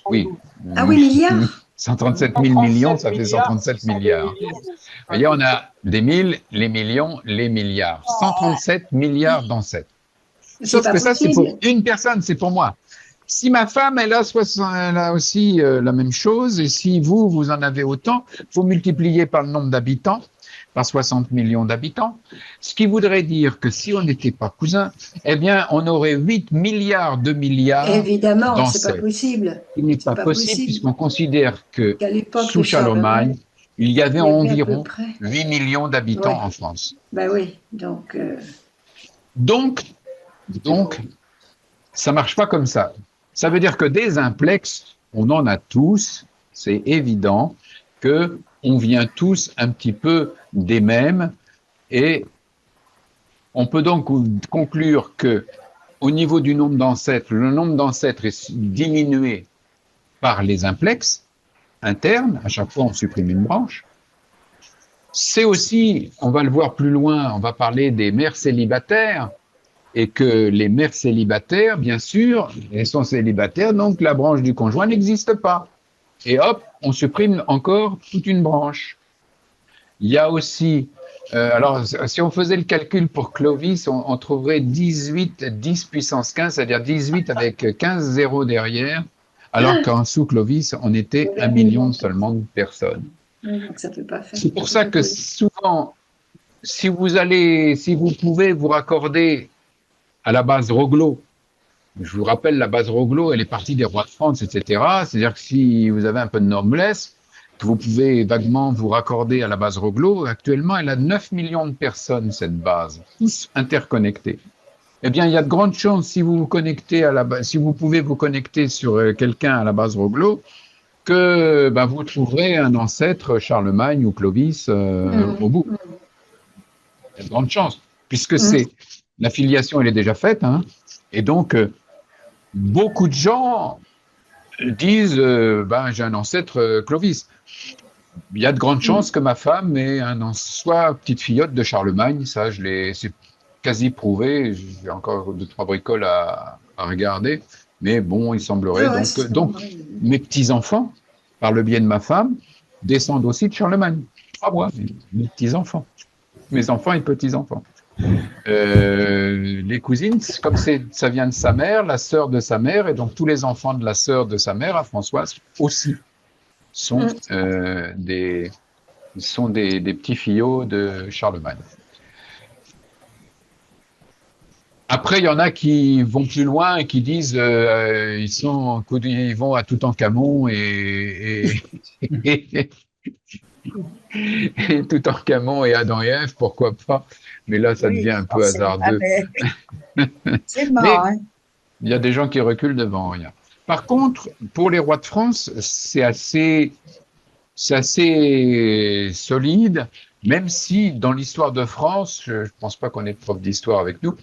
oui, Ah oui, milliards. 137 000 millions, ça fait milliards 137 600 000 milliards. millions. Vous voyez, on a des milles, les millions, les milliards. 137 milliards d'ancêtres. C'est Sauf pas que ça, c'est possible. pour une personne, c'est pour moi. Si ma femme, elle a aussi la même chose, et si vous, vous en avez autant, vous multipliez par le nombre d'habitants, par 60 millions d'habitants, ce qui voudrait dire que si on n'était pas cousins, eh bien, on aurait 8 milliards de milliards Évidemment, c'est pas d'ancêtres. possible. Ce qui n'est C'est pas pas possible possible. puisqu'on considère que Qu'à l'époque sous de Charlemagne, Charlemagne, il y avait il y avait à peu environ près. 8 millions d'habitants Ouais, en France. bah oui. Donc, Donc, donc, ça marche pas comme ça. Ça veut dire que des implexes, on en a tous, c'est évident que on vient tous un petit peu des mêmes et on peut donc conclure que au niveau du nombre d'ancêtres, le nombre d'ancêtres est diminué par les implexes internes, à chaque fois on supprime une branche. C'est aussi, on va le voir plus loin, on va parler des mères célibataires, et que les mères célibataires, bien sûr, elles sont célibataires, donc la branche du conjoint n'existe pas. Et hop, on supprime encore toute une branche. Il y a aussi, alors si on faisait le calcul pour Clovis, on trouverait 18, 10 puissance 15, c'est-à-dire 18 avec 15 zéros derrière, alors qu'en sous Clovis, on était 1 million seulement de personnes. donc ça peut pas faire. C'est pour ça que souvent, si vous pouvez vous raccorder à la base Roglo. Je vous rappelle, la base Roglo, elle est partie des rois de France, etc. C'est-à-dire que si vous avez un peu de noblesse, que vous pouvez vaguement vous raccorder à la base Roglo, actuellement, elle a 9 millions de personnes, cette base, tous interconnectés. Eh bien, il y a de grandes chances, si vous vous connectez à la base, si vous pouvez vous connecter sur quelqu'un à la base Roglo, que ben, vous trouverez un ancêtre Charlemagne ou Clovis au bout. Il y a de grandes chances, puisque c'est la filiation, elle est déjà faite, hein, et donc beaucoup de gens disent ben, j'ai un ancêtre Clovis. Il y a de grandes chances que ma femme ait soit petite filleute de Charlemagne, ça c'est quasi prouvé. J'ai encore 2-3 bricoles à regarder, mais bon, il semblerait donc mes petits enfants, par le biais de ma femme, descendent aussi de Charlemagne. Ah moi, mes petits enfants, mes enfants et petits enfants. Les cousines, comme ça vient de sa mère, la sœur de sa mère, et donc tous les enfants de la sœur de sa mère, à Françoise, aussi sont des petits fillots de Charlemagne. Après, il y en a qui vont plus loin et qui disent ils vont à Toutankhamon et Toutankhamon et Adam et Ève, pourquoi pas? Mais là, ça devient un peu hasardeux. C'est Mais marrant, hein? il y a des gens qui reculent devant rien. Par contre, pour les rois de France, c'est assez solide, même si dans l'histoire de France, je ne pense pas qu'on ait de prof d'histoire avec nous,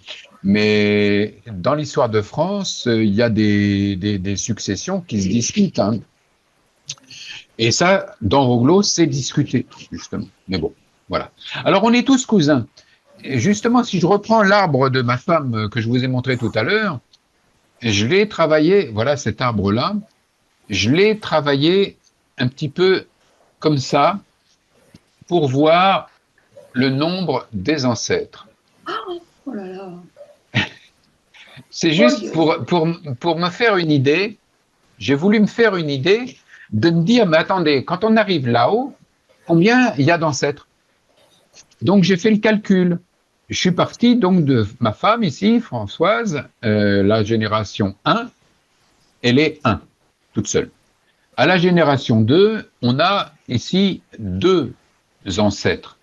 mais dans l'histoire de France, il y a des successions qui se discutent. Hein. Et ça, dans Roglo, c'est discuté, justement. Mais bon, voilà. Alors, on est tous cousins. Et justement, si je reprends l'arbre de ma femme que je vous ai montré tout à l'heure, je l'ai travaillé, voilà cet arbre-là, je l'ai travaillé un petit peu comme ça pour voir le nombre des ancêtres. Oh là là. C'est juste pour me faire une idée. J'ai voulu me faire une idée de me dire, mais attendez, quand on arrive là-haut, combien il y a d'ancêtres? Donc j'ai fait le calcul. Je suis parti donc de ma femme ici, Françoise, la génération 1, elle est 1, toute seule. À la génération 2, on a ici 2 ancêtres.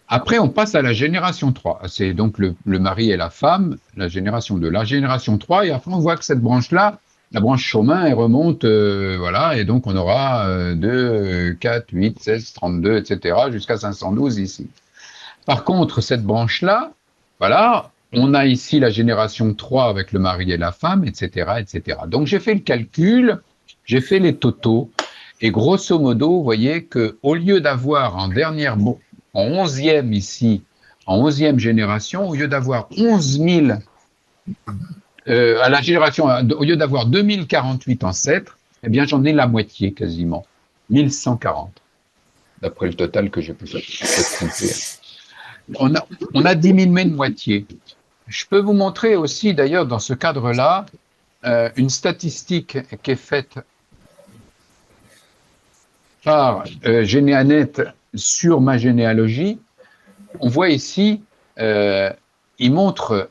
Après, on passe à la génération 3. C'est donc le mari et la femme, la génération 2. La génération 3, et après, on voit que cette branche-là, la branche chemin, elle remonte, voilà, et donc on aura 2, 4, 8, 16, 32, etc., jusqu'à 512 ici. Par contre, cette branche-là, voilà, on a ici la génération 3 avec le mari et la femme, etc., etc. Donc j'ai fait le calcul, j'ai fait les totaux, et grosso modo, vous voyez qu'au lieu d'avoir en dernière, en 11e ici, en 11e génération, au lieu d'avoir 11 000, à la génération, au lieu d'avoir 2048 ancêtres, eh bien j'en ai la moitié quasiment, 1140, d'après le total que j'ai pu faire. On a diminué de moitié. Je peux vous montrer aussi, d'ailleurs, dans ce cadre-là, une statistique qui est faite par Généanet sur ma généalogie. On voit ici, il montre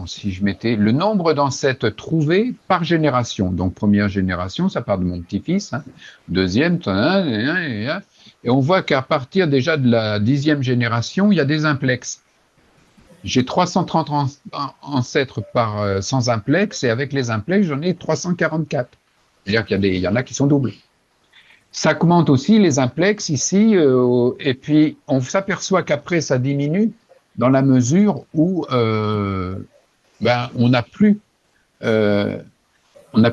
si je mettais le nombre d'ancêtres trouvés par génération. Donc, première génération, ça part de mon petit-fils. Hein. Deuxième, et on voit qu'à partir déjà de la 10e génération, il y a des implexes. J'ai 330 ancêtres sans implex, et avec les implex, j'en ai 344. C'est-à-dire qu'il y en a qui sont doubles. Ça augmente aussi les implex ici, et puis on s'aperçoit qu'après, ça diminue dans la mesure où on n'a plus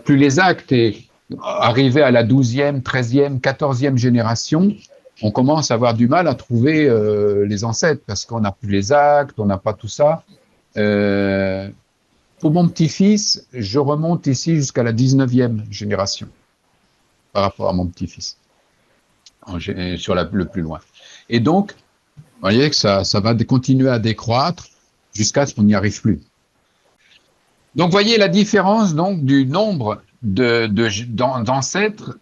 les actes, et arrivé à la 12e, 13e, 14e génération, on commence à avoir du mal à trouver les ancêtres parce qu'on n'a plus les actes, on n'a pas tout ça. Pour mon petit-fils, je remonte ici jusqu'à la 19e génération par rapport à mon petit-fils, sur le plus loin. Et donc, vous voyez que ça va continuer à décroître jusqu'à ce qu'on n'y arrive plus. Donc, vous voyez la différence donc, du nombre d'ancêtres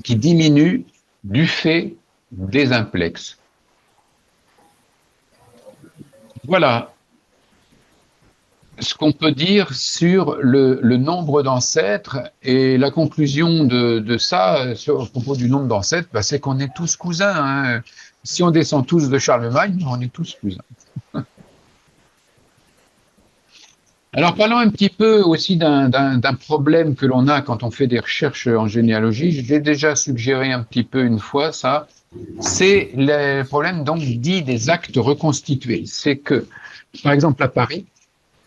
qui diminue du fait des implexes. Voilà ce qu'on peut dire sur le nombre d'ancêtres, et la conclusion de ça, à propos du nombre d'ancêtres, c'est qu'on est tous cousins. Hein. Si on descend tous de Charlemagne, on est tous cousins. Alors, parlons un petit peu aussi d'un problème que l'on a quand on fait des recherches en généalogie. J'ai déjà suggéré un petit peu une fois ça. C'est le problème donc dit des actes reconstitués. C'est que, par exemple, à Paris,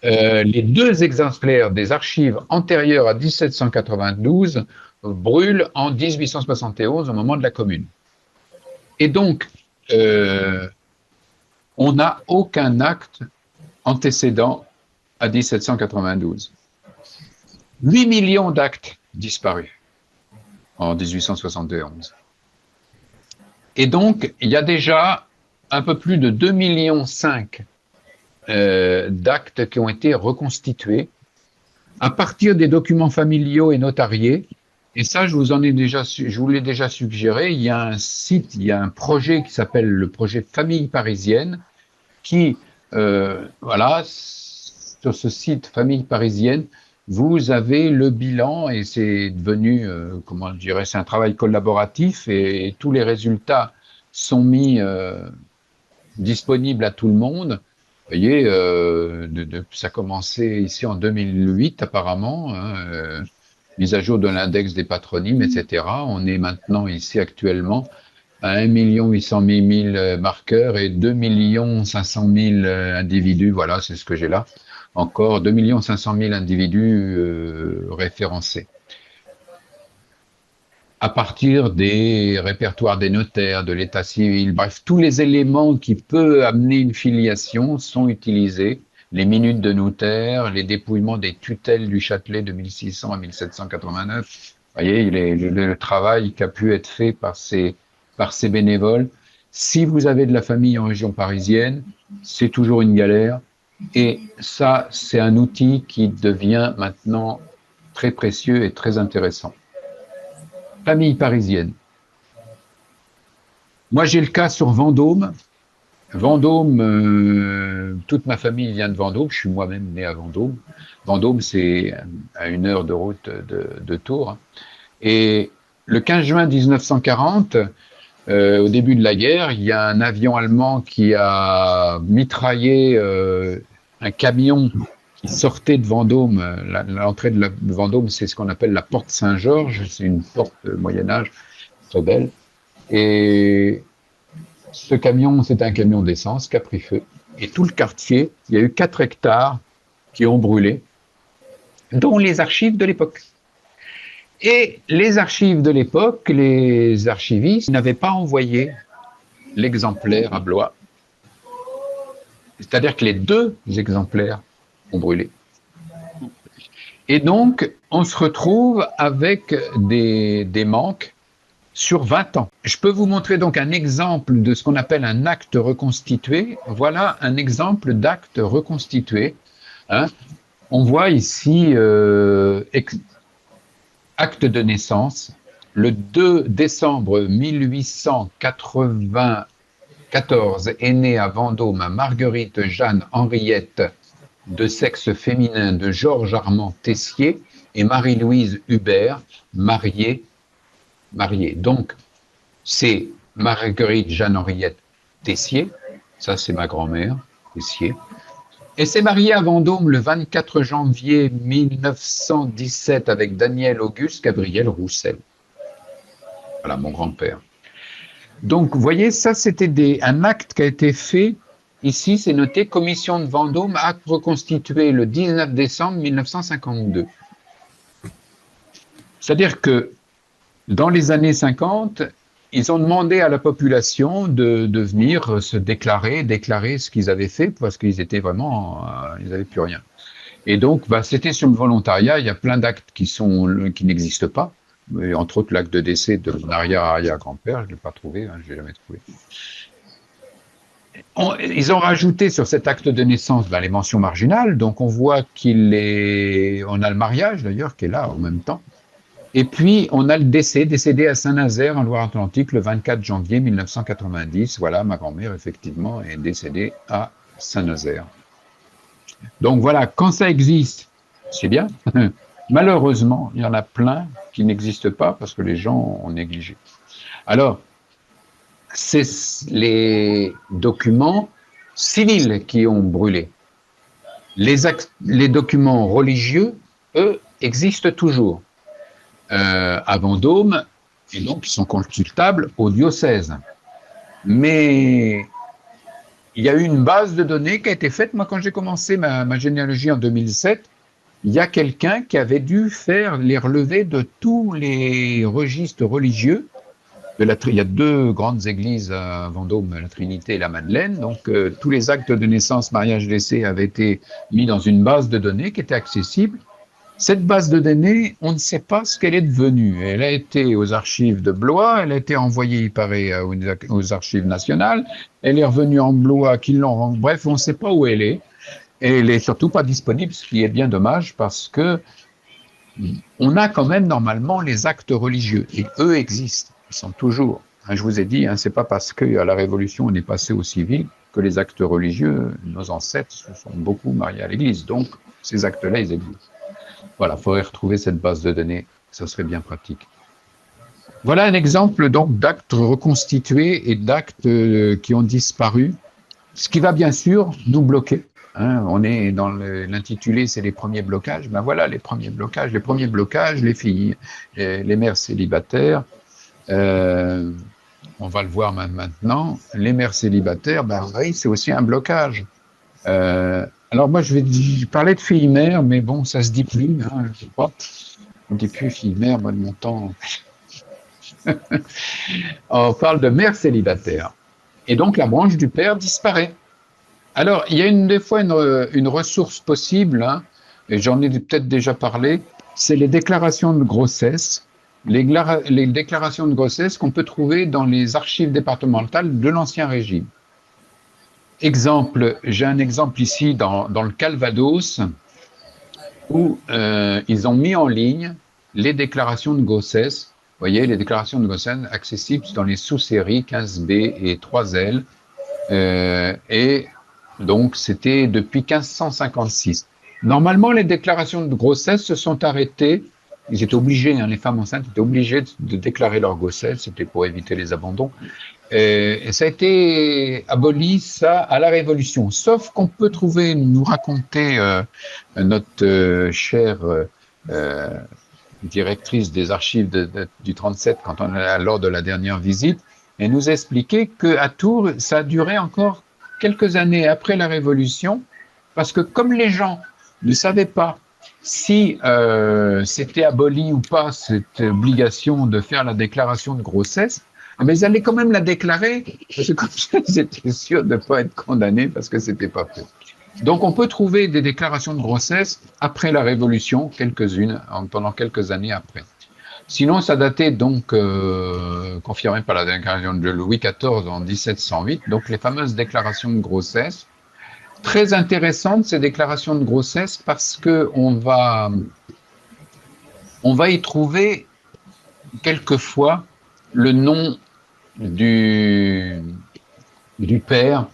les 2 exemplaires des archives antérieures à 1792 brûlent en 1871 au moment de la Commune. Et donc, on n'a aucun acte antécédent à 1792. 8 millions d'actes disparus en 1871. Et donc, il y a déjà un peu plus de 2,5 millions d'actes qui ont été reconstitués à partir des documents familiaux et notariés. Et ça, je vous l'ai déjà suggéré. Il y a un site, il y a un projet qui s'appelle le projet Famille Parisienne, qui, sur ce site Famille Parisienne, vous avez le bilan, et c'est devenu, c'est un travail collaboratif, et tous les résultats sont mis disponibles à tout le monde. Vous voyez, ça a commencé ici en 2008 apparemment, mise à jour de l'index des patronymes, etc. On est maintenant ici actuellement à 1 800 000 marqueurs et 2 500 000 individus. Voilà, c'est ce que j'ai là. Encore 2 500 000 individus référencés. À partir des répertoires des notaires, de l'état civil, bref, tous les éléments qui peuvent amener une filiation sont utilisés. Les minutes de notaire, les dépouillements des tutelles du Châtelet de 1600 à 1789. Vous voyez, le travail qui a pu être fait par ces bénévoles. Si vous avez de la famille en région parisienne, c'est toujours une galère. Et ça, c'est un outil qui devient maintenant très précieux et très intéressant. Famille parisienne. Moi, j'ai le cas sur Vendôme. Vendôme, toute ma famille vient de Vendôme. Je suis moi-même né à Vendôme. Vendôme, c'est à 1 heure de route de Tours. Et le 15 juin 1940, au début de la guerre, il y a un avion allemand qui a mitraillé un camion qui sortait de Vendôme. L'entrée de Vendôme, c'est ce qu'on appelle la porte Saint-Georges. C'est une porte Moyen-Âge très belle. Et ce camion, c'est un camion d'essence qui a pris feu. Et tout le quartier, il y a eu 4 hectares qui ont brûlé, dont les archives de l'époque. Et les archives de l'époque, les archivistes n'avaient pas envoyé l'exemplaire à Blois. C'est-à-dire que les 2 exemplaires ont brûlé. Et donc, on se retrouve avec des manques sur 20 ans. Je peux vous montrer donc un exemple de ce qu'on appelle un acte reconstitué. Voilà un exemple d'acte reconstitué. Hein. On voit ici acte de naissance. Le 2 décembre 1894 est née à Vendôme Marguerite Jeanne Henriette, de sexe féminin, de Georges Armand Tessier et Marie-Louise Hubert, mariée. Donc, c'est Marguerite Jeanne Henriette Tessier, ça c'est ma grand-mère, Tessier, et s'est mariée à Vendôme le 24 janvier 1917 avec Daniel Auguste Gabriel Roussel. Voilà, mon grand-père. Donc, vous voyez, ça c'était un acte qui a été fait. Ici, c'est noté Commission de Vendôme, acte reconstitué le 19 décembre 1952. C'est-à-dire que dans les années 50, ils ont demandé à la population de venir se déclarer ce qu'ils avaient fait, parce qu'ils étaient vraiment, ils n'avaient plus rien. Et donc, c'était sur le volontariat. Il y a plein d'actes qui n'existent pas. Et entre autres, l'acte de décès de mon arrière-grand-père, je ne l'ai pas trouvé, je ne l'ai jamais trouvé. Ils ont rajouté sur cet acte de naissance les mentions marginales. Donc, on voit on a le mariage d'ailleurs qui est là en même temps. Et puis, on a le décédé à Saint-Nazaire, en Loire-Atlantique, le 24 janvier 1990. Voilà, ma grand-mère, effectivement, est décédée à Saint-Nazaire. Donc voilà, quand ça existe, c'est bien. Malheureusement, il y en a plein qui n'existent pas parce que les gens ont négligé. Alors, c'est les documents civils qui ont brûlé. Les documents religieux, eux, existent toujours. À Vendôme, et donc ils sont consultables au diocèse. Mais il y a eu une base de données qui a été faite. Moi, quand j'ai commencé ma généalogie en 2007, il y a quelqu'un qui avait dû faire les relevés de tous les registres religieux. Il y a 2 grandes églises à Vendôme, la Trinité et la Madeleine. Donc, tous les actes de naissance, mariage, décès avaient été mis dans une base de données qui était accessible. Cette base de données, on ne sait pas ce qu'elle est devenue. Elle a été aux archives de Blois, elle a été envoyée, il paraît, aux archives nationales, elle est revenue en Blois, bref, on ne sait pas où elle est. Et elle n'est surtout pas disponible, ce qui est bien dommage, parce que on a quand même normalement les actes religieux, et eux existent, ils sont toujours. Je vous ai dit, c'est pas parce qu'à la Révolution on est passé au civil que les actes religieux, nos ancêtres se sont beaucoup mariés à l'Église, donc ces actes-là, ils existent. Voilà, il faudrait retrouver cette base de données, ça serait bien pratique. Voilà un exemple donc d'actes reconstitués et d'actes qui ont disparu, ce qui va bien sûr nous bloquer. On est dans l'intitulé, c'est les premiers blocages. Voilà les premiers blocages. Les premiers blocages, les filles, les mères célibataires. On va le voir maintenant. Les mères célibataires, oui, c'est aussi un blocage. Alors moi, je vais parler de filles-mères, mais bon, ça se dit plus, je crois. On ne dit plus filles-mères, moi de mon temps. On parle de mères célibataires. Et donc, la branche du père disparaît. Alors, il y a des fois une ressource possible, et j'en ai peut-être déjà parlé, c'est les déclarations de grossesse. Les déclarations de grossesse qu'on peut trouver dans les archives départementales de l'Ancien Régime. Exemple, j'ai un exemple ici dans le Calvados où ils ont mis en ligne les déclarations de grossesse. Vous voyez, les déclarations de grossesse accessibles dans les sous-séries 15B et 3L. Et donc, c'était depuis 1556. Normalement, les déclarations de grossesse se sont arrêtées. Ils étaient obligés, hein, les femmes enceintes étaient obligées de déclarer leur grossesse, c'était pour éviter les abandons. Et ça a été aboli, ça, à la Révolution. Sauf qu'on peut trouver, nous raconter notre chère directrice des archives du 37, quand on est lors de la dernière visite, et nous expliquer qu'à Tours, ça a duré encore quelques années après la Révolution, parce que comme les gens ne savaient pas si c'était aboli ou pas cette obligation de faire la déclaration de grossesse, mais ils allaient quand même la déclarer, parce que comme ça, ils étaient sûrs de ne pas être condamnés parce que c'était pas fait. Donc on peut trouver des déclarations de grossesse après la Révolution, quelques-unes, pendant quelques années après. Sinon, ça datait donc, confirmé par la déclaration de Louis XIV en 1708, donc les fameuses déclarations de grossesse. Très intéressantes, ces déclarations de grossesse, parce que on va y trouver quelquefois le nom du père,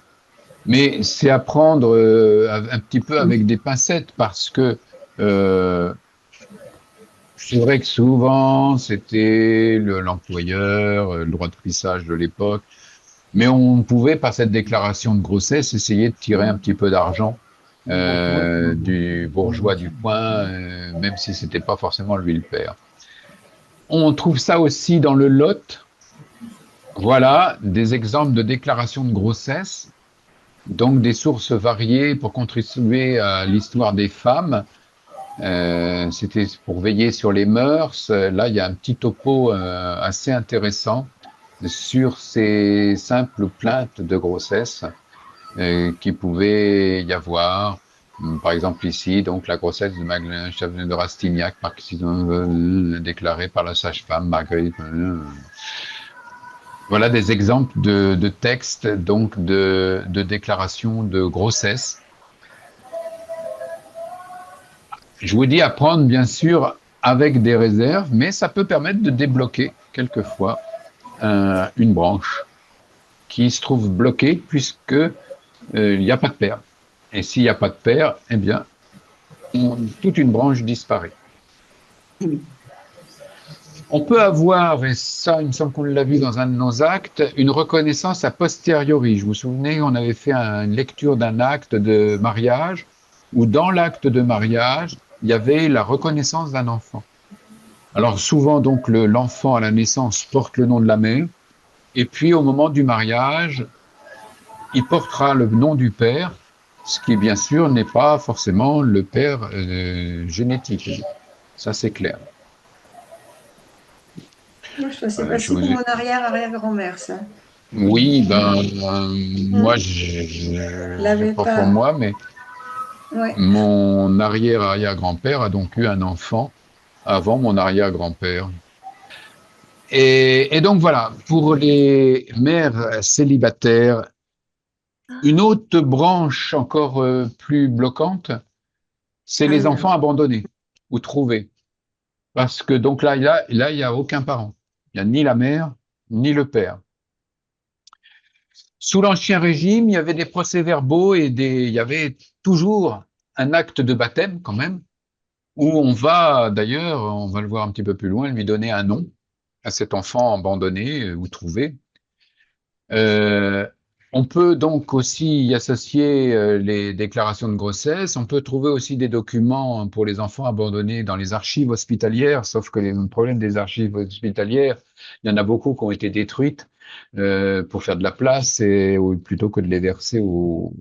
mais c'est à prendre un petit peu avec des pincettes, parce que c'est vrai que souvent c'était l'employeur, le droit de frissage de l'époque, mais on pouvait par cette déclaration de grossesse essayer de tirer un petit peu d'argent du bourgeois du coin, même si c'était pas forcément lui le père. On trouve ça aussi dans le Lot. Voilà des exemples de déclarations de grossesse, donc des sources variées pour contribuer à l'histoire des femmes. C'était pour veiller sur les mœurs. Là, il y a un petit topo assez intéressant sur ces simples plaintes de grossesse qui pouvait y avoir. Par exemple ici, donc la grossesse de Magdalene de Rastignac, déclarée par la sage-femme Marguerite. Voilà des exemples de textes, donc de déclarations de grossesse. Je vous dis à prendre, bien sûr, avec des réserves, mais ça peut permettre de débloquer, quelquefois, une branche qui se trouve bloquée puisque il n'y a pas de père. Et s'il n'y a pas de père, eh bien, toute une branche disparaît. On peut avoir, et ça, il me semble qu'on l'a vu dans un de nos actes, une reconnaissance a posteriori. Je vous souvenez, on avait fait une lecture d'un acte de mariage, où dans l'acte de mariage, il y avait la reconnaissance d'un enfant. Alors souvent, donc, l'enfant à la naissance porte le nom de la mère, et puis au moment du mariage, il portera le nom du père, ce qui, bien sûr, n'est pas forcément le père génétique. Ça, c'est clair. Moi, c'est passé pour mon arrière-arrière-grand-mère, ça. Oui, moi, L'avais pas pas. pour moi, mais Ouais. mon arrière-arrière-grand-père a donc eu un enfant avant mon arrière-grand-père. Et donc voilà, pour les mères célibataires, une autre branche encore plus bloquante, c'est les enfants abandonnés ou trouvés. Parce que donc là, il y a aucun parent. Il n'y a ni la mère, ni le père. Sous l'Ancien Régime, il y avait des procès-verbaux et il y avait toujours un acte de baptême quand même, où on va d'ailleurs, on va le voir un petit peu plus loin, lui donner un nom à cet enfant abandonné ou trouvé. On peut donc aussi y associer les déclarations de grossesse. On peut trouver aussi des documents pour les enfants abandonnés dans les archives hospitalières, sauf que le problème des archives hospitalières, il y en a beaucoup qui ont été détruites pour faire de la place plutôt que de les verser aux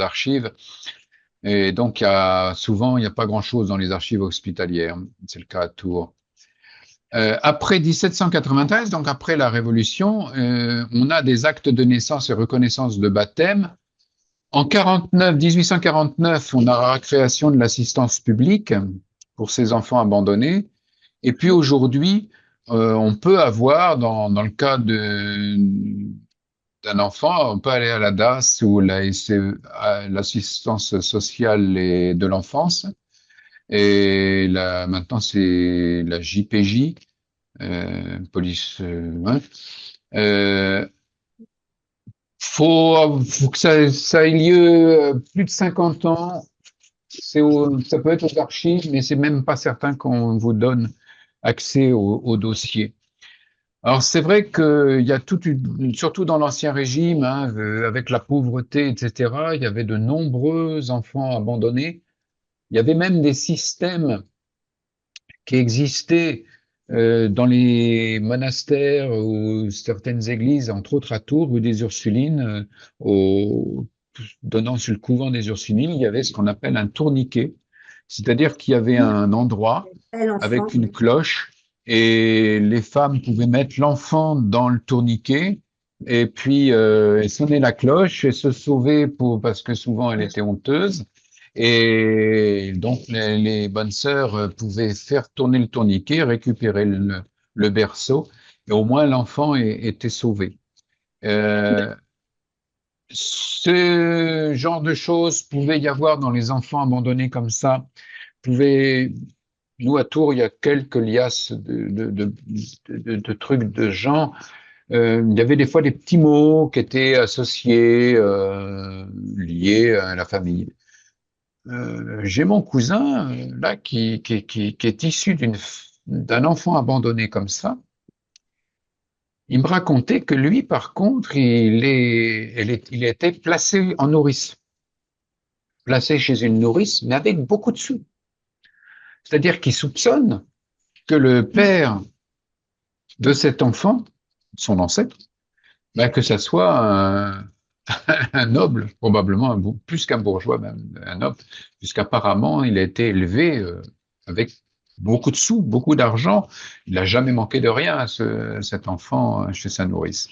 archives. Et donc, souvent, il n'y a pas grand-chose dans les archives hospitalières. C'est le cas à Tours. Après 1793, donc après la Révolution, on a des actes de naissance et reconnaissance de baptême. En 1849, on a la création de l'assistance publique pour ces enfants abandonnés. Et puis aujourd'hui, on peut avoir, dans le cas d'un enfant, on peut aller à la DAS ou la SCE, à l'assistance sociale de l'enfance. Et là, maintenant, c'est la JPJ, police. Ouais. Euh, faut que ça ait lieu plus de 50 ans. Ça peut être aux archives, mais c'est même pas certain qu'on vous donne accès au dossier. Alors c'est vrai qu'il y a surtout dans l'Ancien Régime, hein, avec la pauvreté, etc., il y avait de nombreux enfants abandonnés. Il y avait même des systèmes qui existaient dans les monastères ou certaines églises, entre autres à Tours, rue des Ursulines, donnant sur le couvent des Ursulines, il y avait ce qu'on appelle un tourniquet, c'est-à-dire qu'il y avait un endroit Bel enfant. avec une cloche et les femmes pouvaient mettre l'enfant dans le tourniquet et puis elle sonnait la cloche et se sauver parce que souvent elle était honteuse. Et donc, les bonnes sœurs pouvaient faire tourner le tourniquet, récupérer le berceau, et au moins l'enfant était sauvé. Euh, Ce genre de choses pouvait y avoir dans les enfants abandonnés comme ça. Pouvait, nous, à Tours, il y a quelques liasses de trucs de genre. Il y avait des fois des petits mots qui étaient associés, liés à la famille. J'ai mon cousin là qui est issu d'un enfant abandonné comme ça. Il me racontait que lui, par contre, il a été placé en nourrice, placé chez une nourrice, mais avec beaucoup de sous. C'est-à-dire qu'il soupçonne que le père de cet enfant, son ancêtre, ben, que ça soit un noble, probablement plus qu'un bourgeois, même un noble, puisqu'apparemment il a été élevé avec beaucoup de sous, beaucoup d'argent. Il n'a jamais manqué de rien, cet enfant, chez sa nourrice.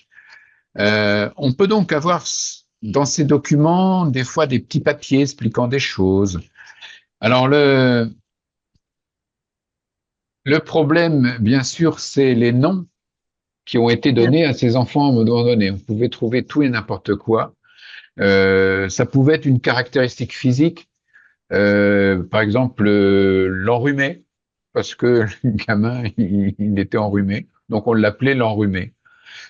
On peut donc avoir dans ces documents des fois des petits papiers expliquant des choses. Alors le problème, bien sûr, c'est les noms qui ont été donnés à ces enfants à un moment donné. On pouvait trouver tout et n'importe quoi. Ça pouvait être une caractéristique physique, par exemple l'enrhumé, parce que le gamin il était enrhumé, donc on l'appelait l'enrhumé.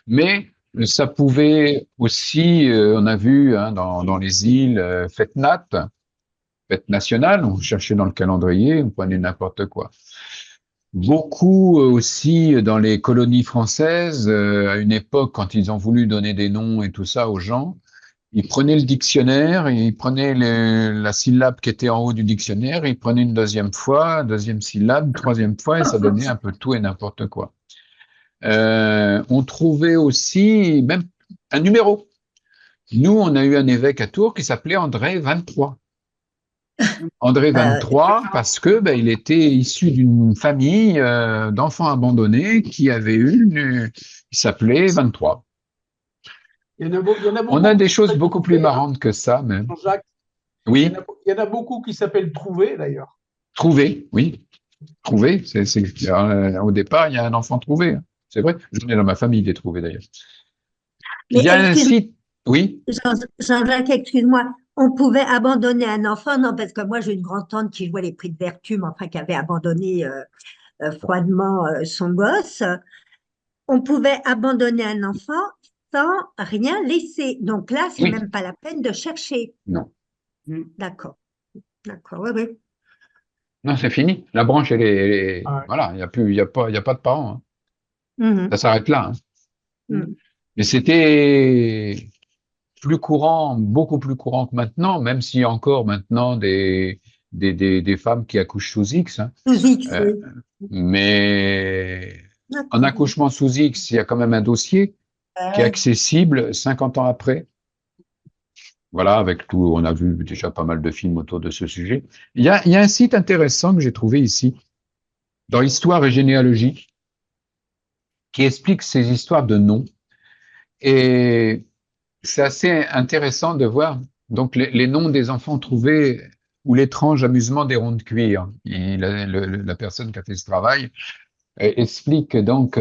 Mais ça pouvait aussi, on a vu hein, dans les îles, fête nat, fête nationale, on cherchait dans le calendrier, on prenait n'importe quoi. Beaucoup aussi dans les colonies françaises, à une époque quand ils ont voulu donner des noms et tout ça aux gens, il prenait le dictionnaire, il prenait la syllabe qui était en haut du dictionnaire, il prenait une deuxième syllabe, troisième fois, et ça donnait un peu tout et n'importe quoi. On trouvait aussi même un numéro. Nous, on a eu un évêque à Tours qui s'appelait André 23. André 23 parce que ben, il était issu d'une famille d'enfants abandonnés qui avait il s'appelait 23. Il y en a beaucoup On a des qui choses s'appellent beaucoup plus Trouvé, hein, marrantes que ça, même. Jean-Jacques. Oui, Il y en a beaucoup qui s'appellent Trouvé, d'ailleurs. trouver, oui. Trouver, au départ, il y a un enfant trouvé. Hein. C'est vrai. J'en ai dans ma famille des trouvés, d'ailleurs. Mais Il y a un excuse-moi, site, oui, Jean-Jacques, excuse-moi, on pouvait abandonner un enfant? Non, parce que moi, j'ai une grand-tante qui jouait les prix de vertu, mais enfin, qui avait abandonné froidement son gosse. On pouvait abandonner un enfant sans rien laisser. Donc là, c'est oui, même pas la peine de chercher. non. D'accord, d'accord, oui, oui. Non, c'est fini. La branche, Ouais. voilà, il y a pas de parents. Hein. Mhm, Ça s'arrête là. Hein. mhm. Mais c'était plus courant, beaucoup plus courant que maintenant, même s'il y a encore maintenant des femmes qui accouchent sous X. Hein. Sous X, Euh, oui. mais en D'accord. accouchement sous X, il y a quand même un dossier qui est accessible 50 ans après. Voilà, avec tout, on a vu déjà pas mal de films autour de ce sujet. Il y a un site intéressant que j'ai trouvé ici, dans Histoire et généalogie, qui explique ces histoires de noms. Et c'est assez intéressant de voir donc les noms des enfants trouvés ou l'étrange amusement des ronds de cuir. La personne qui a fait ce travail explique donc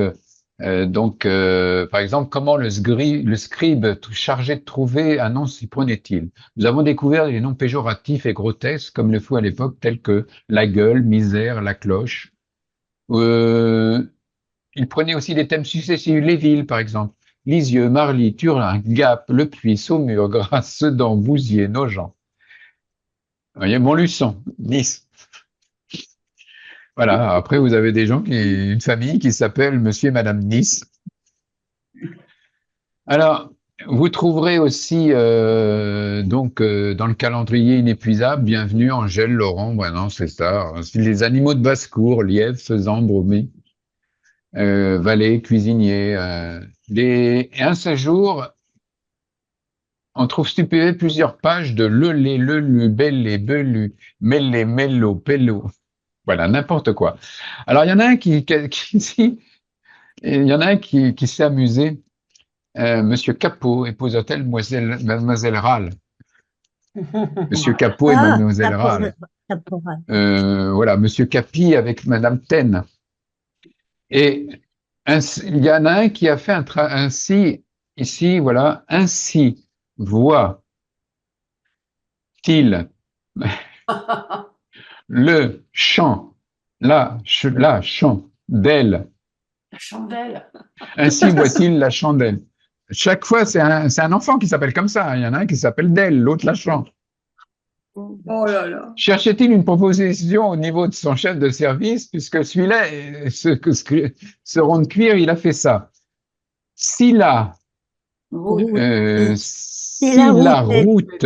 Par exemple, comment le scribe chargé de trouver un nom s'y prenait-il? Nous avons découvert des noms péjoratifs et grotesques, comme le fut à l'époque, tels que la gueule, misère, la cloche. Euh, il prenait aussi des thèmes successifs, les villes, par exemple. Lisieux, Marly, Turin, Gap, Le Puy, Saumur, Grasse, Sedan, Vouziers, Nogent. Vous voyez, Montluçon, Nice. Voilà. Après, vous avez une famille qui s'appelle Monsieur et Madame Nice. Alors, vous trouverez aussi dans le calendrier inépuisable, bienvenue Angèle, Laurent, non, c'est ça. C'est les animaux de basse-cour, lièvres, faisans, brebis, valets, cuisiniers. Et un séjour, on trouve stupéfait plusieurs pages de lelé, lelu, bellé, belu, mêlé, mello, pello. Voilà, n'importe quoi. Alors, il y en a un il y en a un qui s'est amusé. Monsieur Capot épousa-t-elle Mademoiselle Râle? Monsieur Capot et Ah, Mademoiselle Râle. caporal. Voilà, Monsieur Capi avec Madame Taine. Et il y en a un qui a fait ainsi, ici, voilà, ainsi voit-il le chant, la chandelle. La chandelle. Ainsi voit-il la chandelle. Chaque fois, c'est un enfant qui s'appelle comme ça. Il y en a un qui s'appelle Del, l'autre la chante. Oh là là. Cherchait-il une proposition au niveau de son chef de service, puisque celui-là, ce rond de cuir, il a fait ça. Si la, Route. si la la route route,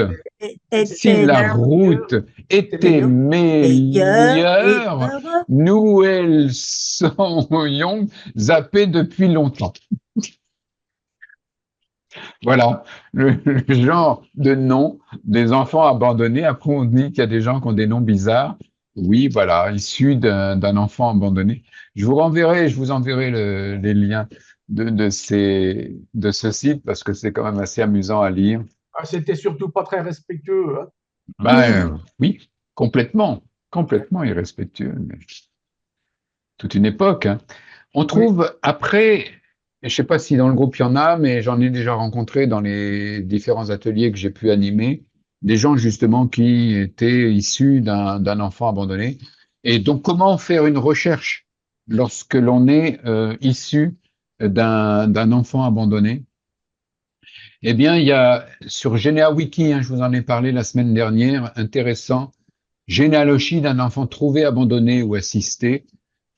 si était la route était meilleure, meilleure, nous elles serions zappées depuis longtemps. Voilà le genre de nom des enfants abandonnés. Après, on dit qu'il y a des gens qui ont des noms bizarres. Oui, voilà, issus d'un enfant abandonné. Je vous enverrai les liens de ce site parce que c'est quand même assez amusant à lire. Ah, c'était surtout pas très respectueux, hein. Oui, complètement irrespectueux. Mais toute une époque, hein. On Oui. trouve après, je ne sais pas si dans le groupe il y en a, mais j'en ai déjà rencontré dans les différents ateliers que j'ai pu animer, des gens justement qui étaient issus d'un enfant abandonné. Et donc, comment faire une recherche lorsque l'on est issu d'un enfant abandonné? Eh bien, il y a sur GeneaWiki, hein, je vous en ai parlé la semaine dernière, intéressant, généalogie d'un enfant trouvé, abandonné ou assisté.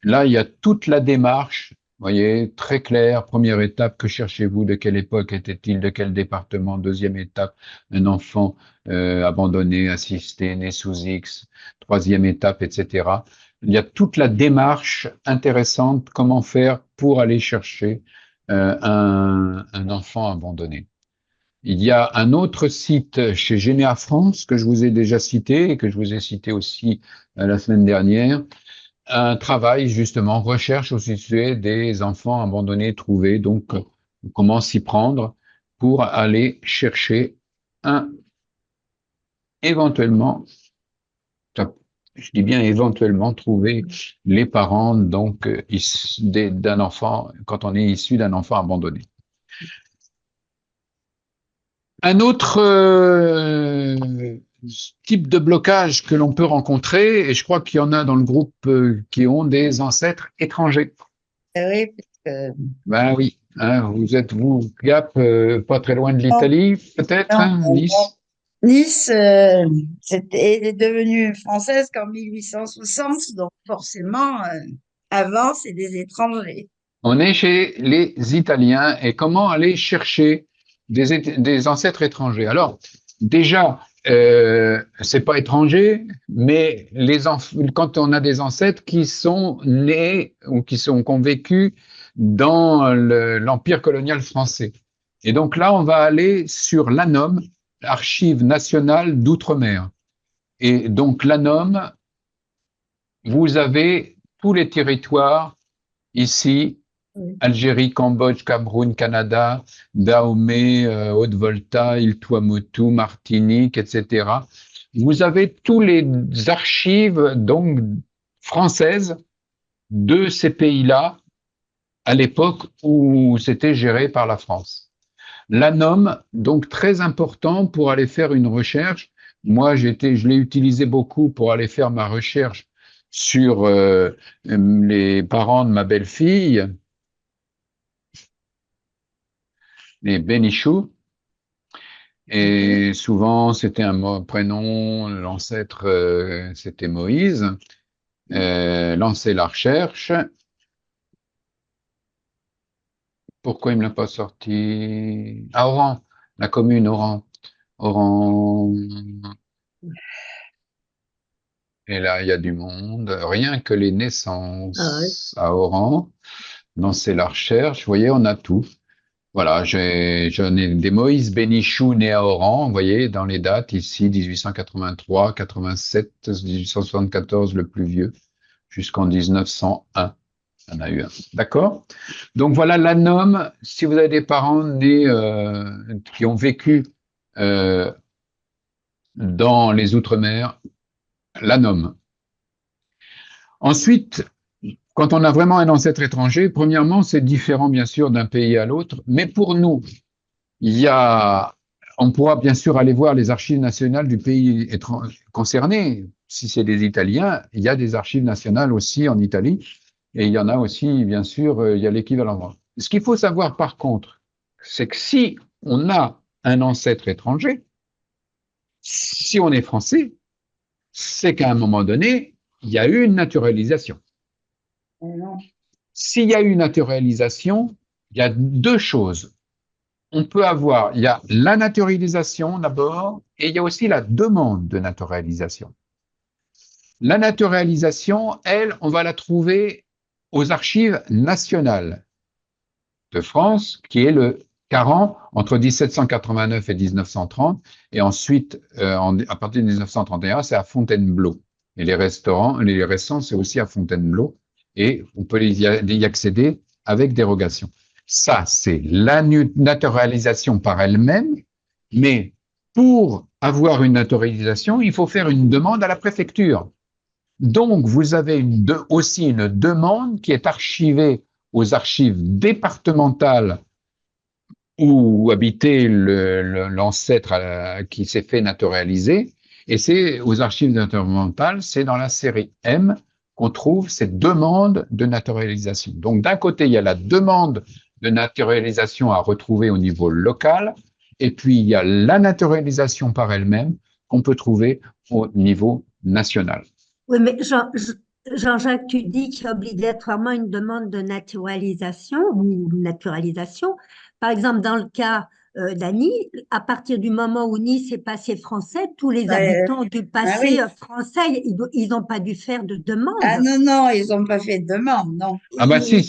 Là, il y a toute la démarche, vous voyez, très claire. Première étape, que cherchez-vous? De quelle époque était-il? De quel département? Deuxième étape, un enfant abandonné, assisté, né sous X. Troisième étape, etc. Il y a toute la démarche intéressante, comment faire pour aller chercher un enfant abandonné. Il y a un autre site chez Généa France que je vous ai déjà cité et que je vous ai cité aussi la semaine dernière, un travail justement, recherche au sujet des enfants abandonnés trouvés. Donc, comment s'y prendre pour aller chercher éventuellement, je dis bien éventuellement, trouver les parents donc d'un enfant quand on est issu d'un enfant abandonné. Un autre type de blocage que l'on peut rencontrer, et je crois qu'il y en a dans le groupe qui ont des ancêtres étrangers. Oui, parce que Ben oui, hein, vous, Gap, pas très loin de non, l'Italie, peut-être, hein, Nice. Nice, elle est devenue française qu'en 1860, donc forcément, avant, c'est des étrangers. On est chez les Italiens et comment aller chercher des ancêtres étrangers. Alors, déjà, c'est pas étranger, mais quand on a des ancêtres qui sont nés ou qui ont vécu dans l'Empire colonial français. Et donc là, on va aller sur l'ANOM, Archives nationales d'outre-mer. Et donc l'ANOM, vous avez tous les territoires ici, Algérie, Cambodge, Cameroun, Canada, Dahomey, Haute-Volta, île Tuamotu, Martinique, etc. Vous avez tous les archives donc françaises de ces pays-là à l'époque où c'était géré par la France. L'ANOM, donc très important pour aller faire une recherche. Moi, je l'ai utilisé beaucoup pour aller faire ma recherche sur les parents de ma belle-fille, les Bénichou. Et souvent, c'était un prénom, l'ancêtre, c'était Moïse. Lancer la recherche. Pourquoi il ne me l'a pas sorti? Ah, Oran, la commune Oran. Oran. Et là, il y a du monde. Rien que les Ah ouais. naissances à Oran. Lancer la recherche. Vous voyez, on a tout. Voilà, j'en ai des Moïse Bénichou nés à Oran, vous voyez, dans les dates ici, 1883, 87, 1874 le plus vieux, jusqu'en 1901. Il y en a eu un. D'accord? Donc voilà l'ANOM, si vous avez des parents nés, qui ont vécu euh, dans les Outre-mer, l'ANOM. Ensuite, quand on a vraiment un ancêtre étranger, premièrement, c'est différent bien sûr d'un pays à l'autre, mais pour nous, il y a, on pourra bien sûr aller voir les archives nationales du pays concerné. Si c'est des Italiens, il y a des archives nationales aussi en Italie, et il y en a aussi, bien sûr, il y a l'équivalent. Ce qu'il faut savoir par contre, c'est que si on a un ancêtre étranger, si on est français, c'est qu'à un moment donné, il y a eu une naturalisation. Non. S'il y a eu une naturalisation, il y a deux choses. On peut avoir, il y a la naturalisation d'abord, et il y a aussi la demande de naturalisation. La naturalisation, elle, on va la trouver aux archives nationales de France, qui est le Caran entre 1789 et 1930, et ensuite, à partir de 1931, c'est à Fontainebleau. Et les restants, c'est aussi à Fontainebleau, et on peut y accéder avec dérogation. Ça, c'est la naturalisation par elle-même, mais pour avoir une naturalisation, il faut faire une demande à la préfecture. Donc, vous avez aussi une demande qui est archivée aux archives départementales où habitait l'ancêtre qui s'est fait naturaliser. Et c'est aux archives départementales, c'est dans la série M qu'on trouve ces demandes de naturalisation. Donc, d'un côté, il y a la demande de naturalisation à retrouver au niveau local, et puis il y a la naturalisation par elle-même qu'on peut trouver au niveau national. Oui, mais Jean-Jacques, tu dis qu'il y a obligatoirement une demande de naturalisation ou naturalisation. Par exemple, dans le cas d'Annie, à partir du moment où Nice est passé français, tous les Euh, habitants ont dû ah passer oui. français. Ils n'ont pas dû faire de Ah demande. non, non, ils n'ont pas fait de demande, non. Ah bah si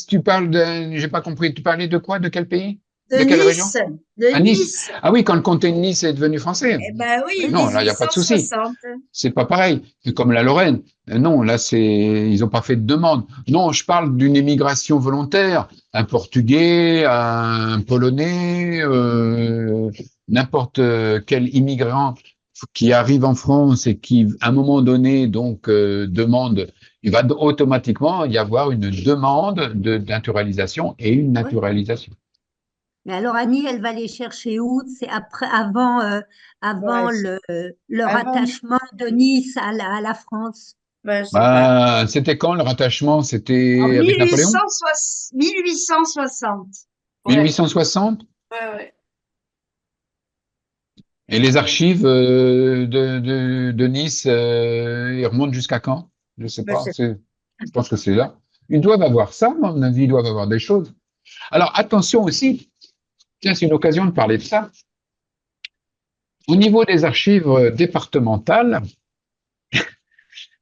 tu parles de, j'ai pas compris, tu parlais de quoi, de quel pays, De de quelle région? Nice, de À Nice. Nice. Ah oui, quand le comté de Nice est devenu français. Eh ben oui, Non, là il n'y a pas de souci. 1860. C'est pas pareil. C'est comme la Lorraine. Non, là ils ont pas fait de demande. Non, je parle d'une émigration volontaire. Un Portugais, un Polonais, n'importe quel immigrant qui arrive en France et qui, à un moment donné, donc demande, il va automatiquement y avoir une demande de naturalisation et une Oui. naturalisation. Mais alors, Annie, elle va les chercher où? C'est après, avant, Ouais, avant le avant, rattachement de Nice à la France. ben, je sais pas. Bah, c'était quand le rattachement? En C'était avec Napoléon? 1860. Ouais, 1860? ouais, ouais. Et les archives de Nice, ils remontent jusqu'à quand? Je sais Ben, je pas. sais Je pense que c'est là. Ils doivent avoir ça, à mon avis, ils doivent avoir des choses. Alors attention aussi, tiens, c'est une occasion de parler de ça. Au niveau des archives départementales,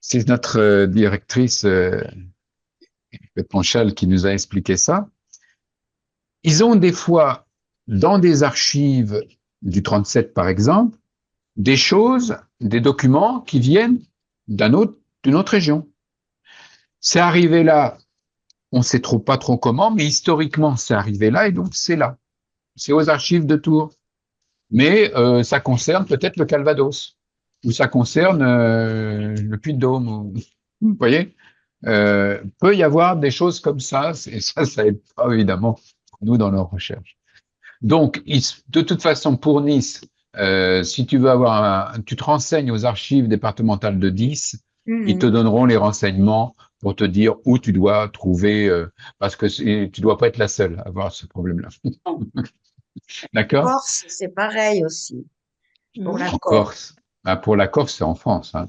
c'est notre directrice Ponchal qui nous a expliqué ça. Ils ont des fois, dans des archives du 37 par exemple, des choses, des documents qui viennent d'une autre région. C'est arrivé là, on ne sait pas trop comment, mais historiquement, c'est arrivé là et donc c'est là. C'est aux archives de Tours. Mais ça concerne peut-être le Calvados, ou ça concerne le Puy-de-Dôme. Vous voyez? peut y avoir des choses comme ça, et ça aide pas évidemment nous dans nos recherches. Donc, de toute façon, pour Nice, si tu veux tu te renseignes aux archives départementales de Nice, ils te donneront les renseignements pour te dire où tu dois trouver, parce que tu dois pas être la seule à avoir ce problème-là. D'accord? Corse, c'est pareil aussi, pour la En Corse. Corse. Ah, pour la Corse, c'est en France, hein.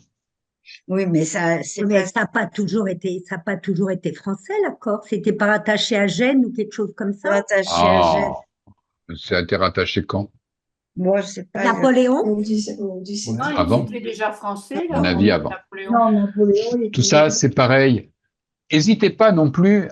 Oui, mais ça, c'est Mais pas ça n'a pas toujours été français, la Corse. C'était pas rattaché à Gênes ou quelque chose comme ça. rattaché à Gênes. Ah, ça a été rattaché quand? Moi, je sais pas Napoléon? Au 17 Non, ils Avant? étaient déjà français, À mon là, avis, avant. Napoléon. Non, Napoléon, il Tout était ça, c'est pareil. N'hésitez pas non plus,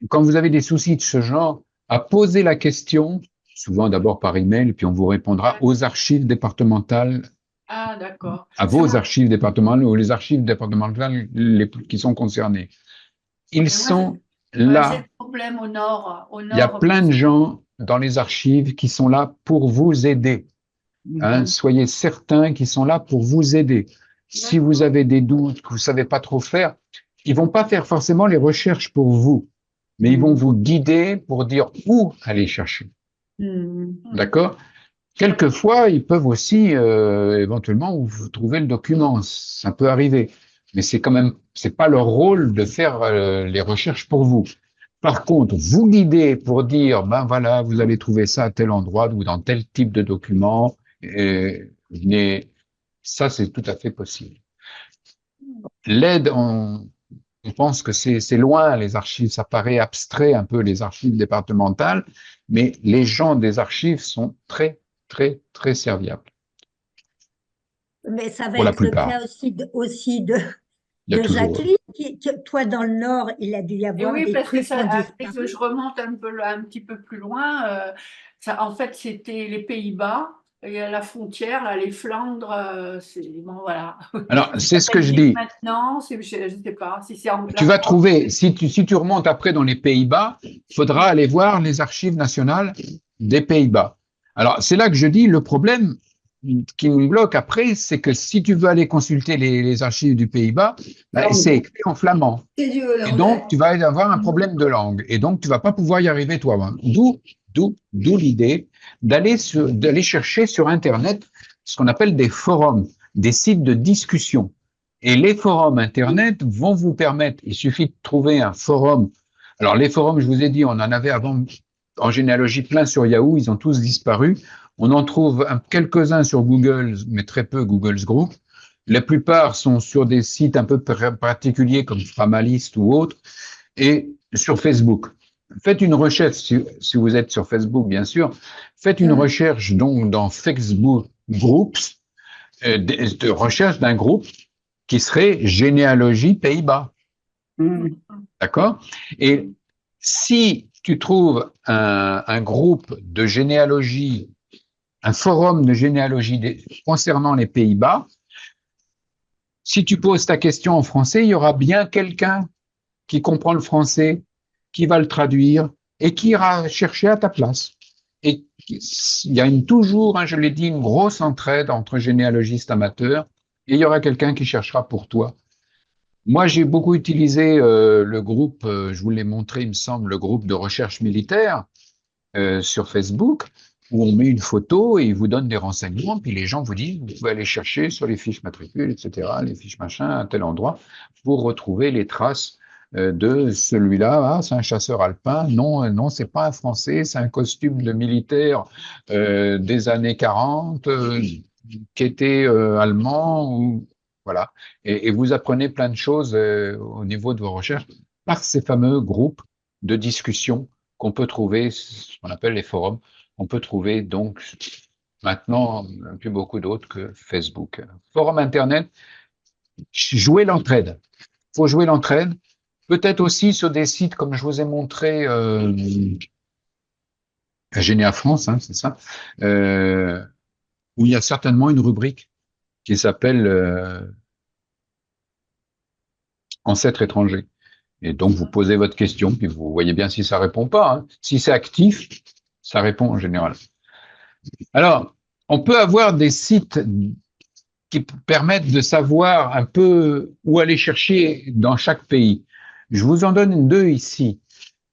quand vous avez des soucis de ce genre, à poser la question, souvent d'abord par email, puis on vous répondra aux archives départementales, Ah, d'accord. à vos archives départementales ou les archives départementales qui sont concernées. Ils Moi, sont j'ai là. le problème au nord. Au Il y a nord, plein de gens dans les archives qui sont là pour vous aider. Hein, soyez certains qu'ils sont là pour vous aider. Si vous avez des doutes, que vous savez pas trop faire, ils vont pas faire forcément les recherches pour vous, mais ils vont vous guider pour dire où aller chercher. D'accord? Quelquefois, ils peuvent aussi éventuellement vous trouver le document. Ça peut arriver, mais c'est quand même, c'est pas leur rôle de faire les recherches pour vous. Par contre, vous guider pour dire, ben voilà, vous allez trouver ça à tel endroit ou dans tel type de document, mais ça, c'est tout à fait possible. L'aide, on pense que c'est loin, les archives, ça paraît abstrait un peu, les archives départementales, mais les gens des archives sont très, très, très serviables, Mais ça va pour la être le plupart. cas aussi Il y a de toujours. Jacqueline. Toi, dans le Nord, il a dû y Et avoir oui, des parce que trucs qui ça, ont après que disparu. je remonte un petit peu plus loin, en fait, c'était les Pays-Bas, et à la frontière, là, les Flandres, bon, voilà. Alors, Ça c'est ce que s'appelle je Nice dis. maintenant, je ne sais pas si c'est Tu la vas France. trouver, si tu remontes après dans les Pays-Bas, il faudra aller voir les archives nationales des Pays-Bas. Alors, c'est là que je dis, le problème qui me bloque après, c'est que si tu veux aller consulter les archives du Pays-Bas, ben, c'est écrit en flamand. C'est du Et hollandais. donc, tu vas avoir un problème de langue. Et donc, tu vas pas pouvoir y arriver toi-même. D'où l'idée d'aller chercher sur Internet ce qu'on appelle des forums, des sites de discussion. Et les forums Internet vont vous permettre, il suffit de trouver un forum. Alors, les forums, je vous ai dit, on en avait avant en généalogie plein sur Yahoo, ils ont tous disparu. On en trouve quelques-uns sur Google, mais très peu Google's Group. La plupart sont sur des sites un peu particuliers comme Framalist ou autres, et sur Facebook. Faites une recherche, si vous êtes sur Facebook, bien sûr, faites une recherche donc dans Facebook Groups, de recherche d'un groupe qui serait Généalogie Pays-Bas. D'accord? Et si tu trouves un groupe de généalogie, un forum de généalogie concernant les Pays-Bas, si tu poses ta question en français, il y aura bien quelqu'un qui comprend le français, qui va le traduire et qui ira chercher à ta place. Et il y a toujours, je l'ai dit, une grosse entraide entre généalogistes amateurs et il y aura quelqu'un qui cherchera pour toi. Moi, j'ai beaucoup utilisé le groupe, je vous l'ai montré, il me semble, le groupe de recherche militaire sur Facebook, où on met une photo et il vous donne des renseignements, puis les gens vous disent, vous pouvez aller chercher sur les fiches matricules, etc., les fiches machin, à tel endroit, pour retrouver les traces de celui-là. Ah, c'est un chasseur alpin. Non, non, c'est pas un Français, c'est un costume de militaire des années 40 qui était allemand, ou voilà. Et vous apprenez plein de choses au niveau de vos recherches par ces fameux groupes de discussion qu'on peut trouver, ce qu'on appelle les forums, on peut trouver donc maintenant plus beaucoup d'autres que Facebook. Forum Internet, jouer l'entraide. Il faut jouer l'entraide. Peut-être aussi sur des sites comme je vous ai montré, Généa France, hein, c'est ça, où il y a certainement une rubrique qui s'appelle Ancêtres étrangers. Et donc, vous posez votre question, puis vous voyez bien si ça répond pas. Hein. Si c'est actif, ça répond en général. Alors, on peut avoir des sites qui permettent de savoir un peu où aller chercher dans chaque pays. Je vous en donne deux ici.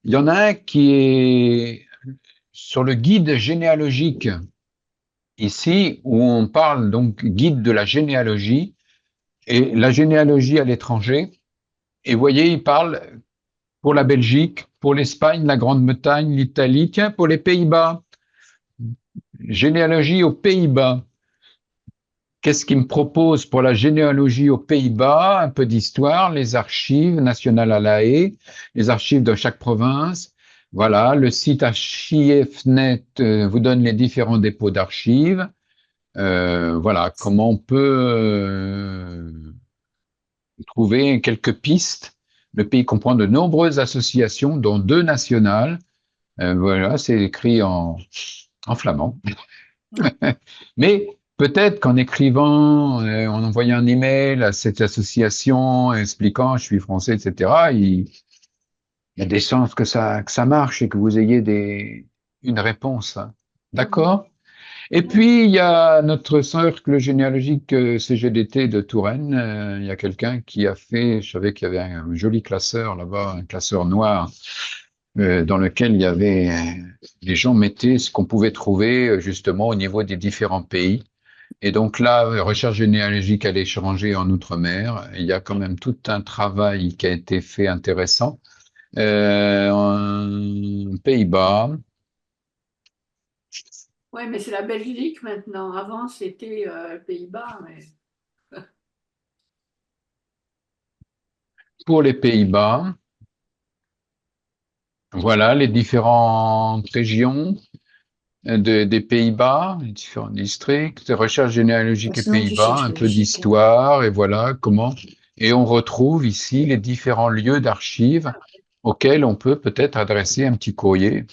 Il y en a un qui est sur le guide généalogique, ici, où on parle donc guide de la généalogie et la généalogie à l'étranger. Et vous voyez, il parle pour la Belgique, pour l'Espagne, la Grande-Bretagne, l'Italie, tiens, pour les Pays-Bas. Généalogie aux Pays-Bas. Qu'est-ce qu'il me propose pour la généalogie aux Pays-Bas? Un peu d'histoire, les archives nationales à La Haye, les archives de chaque province. Voilà, le site Archivnet vous donne les différents dépôts d'archives. Voilà, comment on peut trouver quelques pistes. Le pays comprend de nombreuses associations, dont deux nationales. Voilà, c'est écrit en flamand. Mais peut-être qu'en écrivant, en envoyant un email à cette association expliquant je suis français, etc., il y a des chances que ça marche et que vous ayez une réponse. D'accord? Et puis, il y a notre cercle généalogique CGDT de Touraine. Il y a quelqu'un qui a fait, je savais qu'il y avait un joli classeur là-bas, un classeur noir, dans lequel il y avait, les gens mettaient ce qu'on pouvait trouver justement au niveau des différents pays. Et donc là, recherche généalogique à l'étranger en Outre-mer, il y a quand même tout un travail qui a été fait intéressant. En Pays-Bas, Oui, mais c'est la Belgique maintenant. Avant, c'était Pays-Bas. pour les Pays-Bas, voilà les différentes régions des Pays-Bas, les différents districts, recherche généalogique et Sinon, tu Pays-Bas, cherches un la peu Belgique. d'histoire, et voilà comment. Et on retrouve ici les différents lieux d'archives auxquels on peut peut-être adresser un petit courrier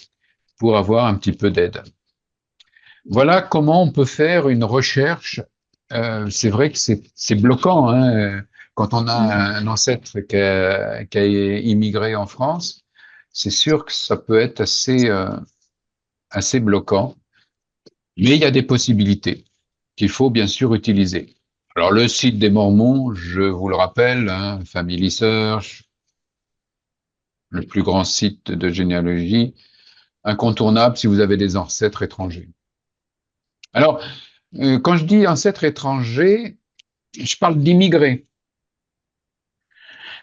pour avoir un petit peu d'aide. Voilà comment on peut faire une recherche. C'est vrai que c'est bloquant, hein, quand on a un ancêtre qui a immigré en France. C'est sûr que ça peut être assez bloquant, mais il y a des possibilités qu'il faut bien sûr utiliser. Alors le site des Mormons, je vous le rappelle, hein, Family Search, le plus grand site de généalogie, incontournable si vous avez des ancêtres étrangers. Alors, quand je dis ancêtres étrangers, je parle d'immigrés.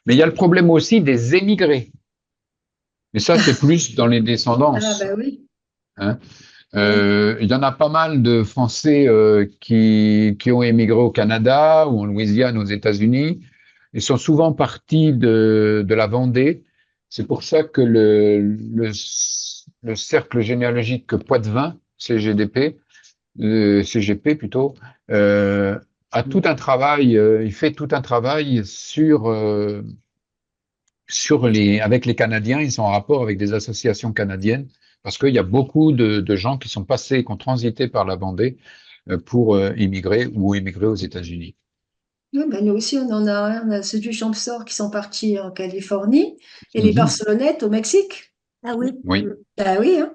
Mais il y a le problème aussi des émigrés. Mais ça, c'est plus dans les Ah descendances. bah oui. Hein. Oui. Il y en a pas mal de Français qui ont émigré au Canada ou en Louisiane, aux États-Unis. Ils sont souvent partis de la Vendée. C'est pour ça que le cercle généalogique Poitevin, CGDP, CGP plutôt, a tout un travail, il fait tout un travail avec les Canadiens. Ils sont en rapport avec des associations canadiennes parce qu'il y a beaucoup de gens qui sont passés, qui ont transité par la Vendée pour immigrer ou émigrer aux États-Unis. Oui, ben nous aussi, on en a un. On a ceux du Champsor qui sont partis en Californie et les Mhm. Barcelonnettes au Mexique. Ah oui. Oui. Ah oui, hein.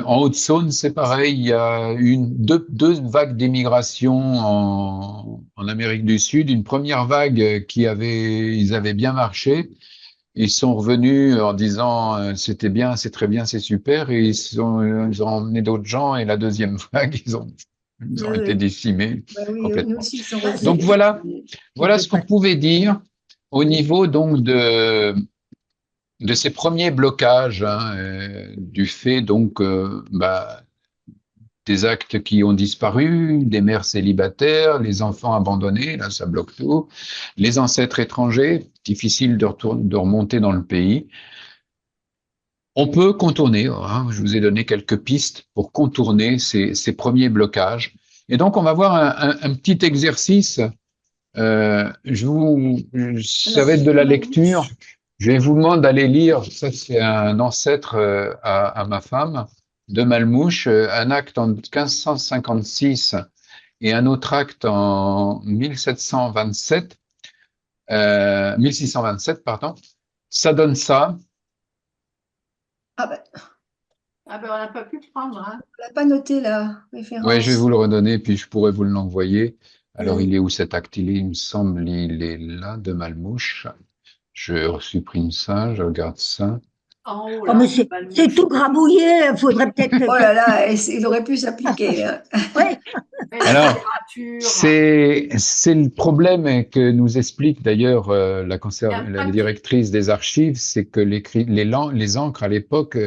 En Haute-Saône, c'est pareil. Il y a deux vagues d'immigration en Amérique du Sud. Une première vague ils avaient bien marché. Ils sont revenus en disant c'était bien, c'est très bien, c'est super. Et ils ont emmené d'autres gens. Et la deuxième vague, ils ont Oui, été oui. décimés Ben oui, nous complètement. aussi, ils sont Ah, Donc revenus. voilà ce qu'on pouvait dire au niveau donc de ces premiers blocages, hein, du fait donc des actes qui ont disparu, des mères célibataires, les enfants abandonnés, là ça bloque tout, les ancêtres étrangers, difficile de remonter dans le pays. On peut contourner, hein, je vous ai donné quelques pistes pour contourner ces premiers blocages. Et donc on va voir un petit exercice. Ça Alors, va être de la lecture. Malmouche. Je vais vous demander d'aller lire. Ça, c'est un ancêtre à ma femme de Malmouche, un acte en 1556 et un autre acte en 1727, 1627, pardon. Ça donne ça. Ah ben, Ah ben, on n'a pas pu prendre, hein. on l'a pas noté la Ouais, je vais vous référence. le redonner, puis je pourrais vous l'envoyer. Alors, Oui. il est où cet acte? Il me semble, il est là, de Malmouche. Je supprime ça, je regarde ça. En haut, Oh, là, mais le c'est tout grabouillé. Il faudrait peut-être Oh là là, il aurait pu s'appliquer, hein. Ouais. Et la Alors, température. c'est le problème que nous explique d'ailleurs Il y a un la paquet. directrice des archives, c'est que les encres à l'époque,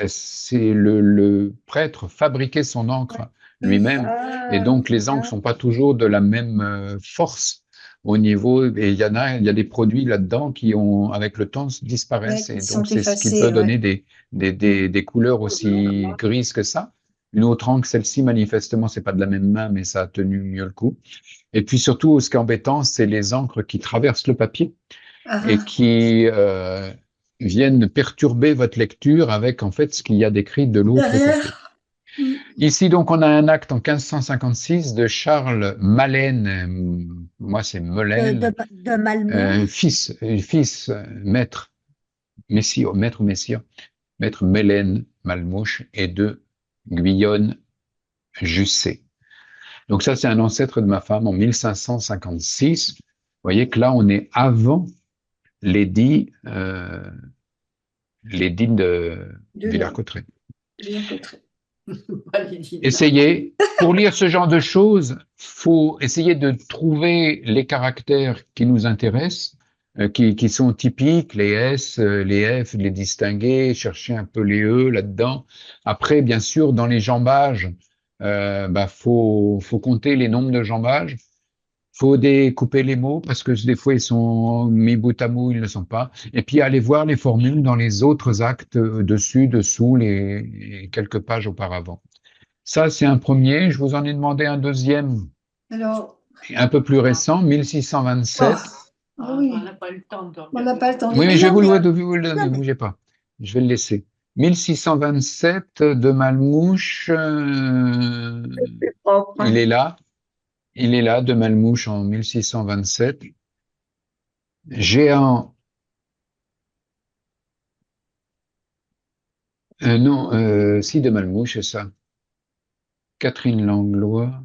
c'est le prêtre fabriquait son encre lui-même, et Ah, donc les encres sont pas toujours de la même force au niveau, et il y a des produits là-dedans qui ont, avec le temps, ouais, disparaissent, et qui sont donc c'est ce qui effacés, peut ouais. donner des couleurs aussi grises que ça. Une autre encre, celle-ci, manifestement, c'est pas de la même main, mais ça a tenu mieux le coup. Et puis surtout, ce qui est embêtant, c'est les encres qui traversent le papier Ah, et qui viennent perturber votre lecture avec, en fait, ce qu'il y a d'écrit de l'autre côté. derrière. Mm. Ici, donc, on a un acte en 1556 de Charles Maleine, moi c'est Molaine, De Malmont. fils maître Messire, maître Messire, maître Mélène Malmouche et de Guyonne Jussé. Donc ça, c'est un ancêtre de ma femme en 1556. Vous voyez que là, on est avant l'édit de De la Villers-Cotterêts. Villers-Cotterêts. Essayez, pour lire ce genre de choses, faut essayer de trouver les caractères qui nous intéressent, qui sont typiques, les S, les F, les distinguer, chercher un peu les E là-dedans. Après, bien sûr, dans les jambages, faut compter les nombres de jambages. Faut découper les mots parce que des fois ils sont mis bout à bout, ils ne le sont pas. Et puis aller voir les formules dans les autres actes dessus, dessous, les quelques pages auparavant. Ça, c'est un premier. Je vous en ai demandé un deuxième, Alors, un peu plus récent, 1627. ah oui, On n'a pas eu le temps de on n'a pas le temps de Oui, mais je vais lire, vous mais le donner, Non, ne mais bougez pas. Je vais le laisser. 1627 de Malmouche, plus propre. il est là. Il est là, de Malmouche en 1627. Géant, non, si, de Malmouche, c'est ça. Catherine Langlois.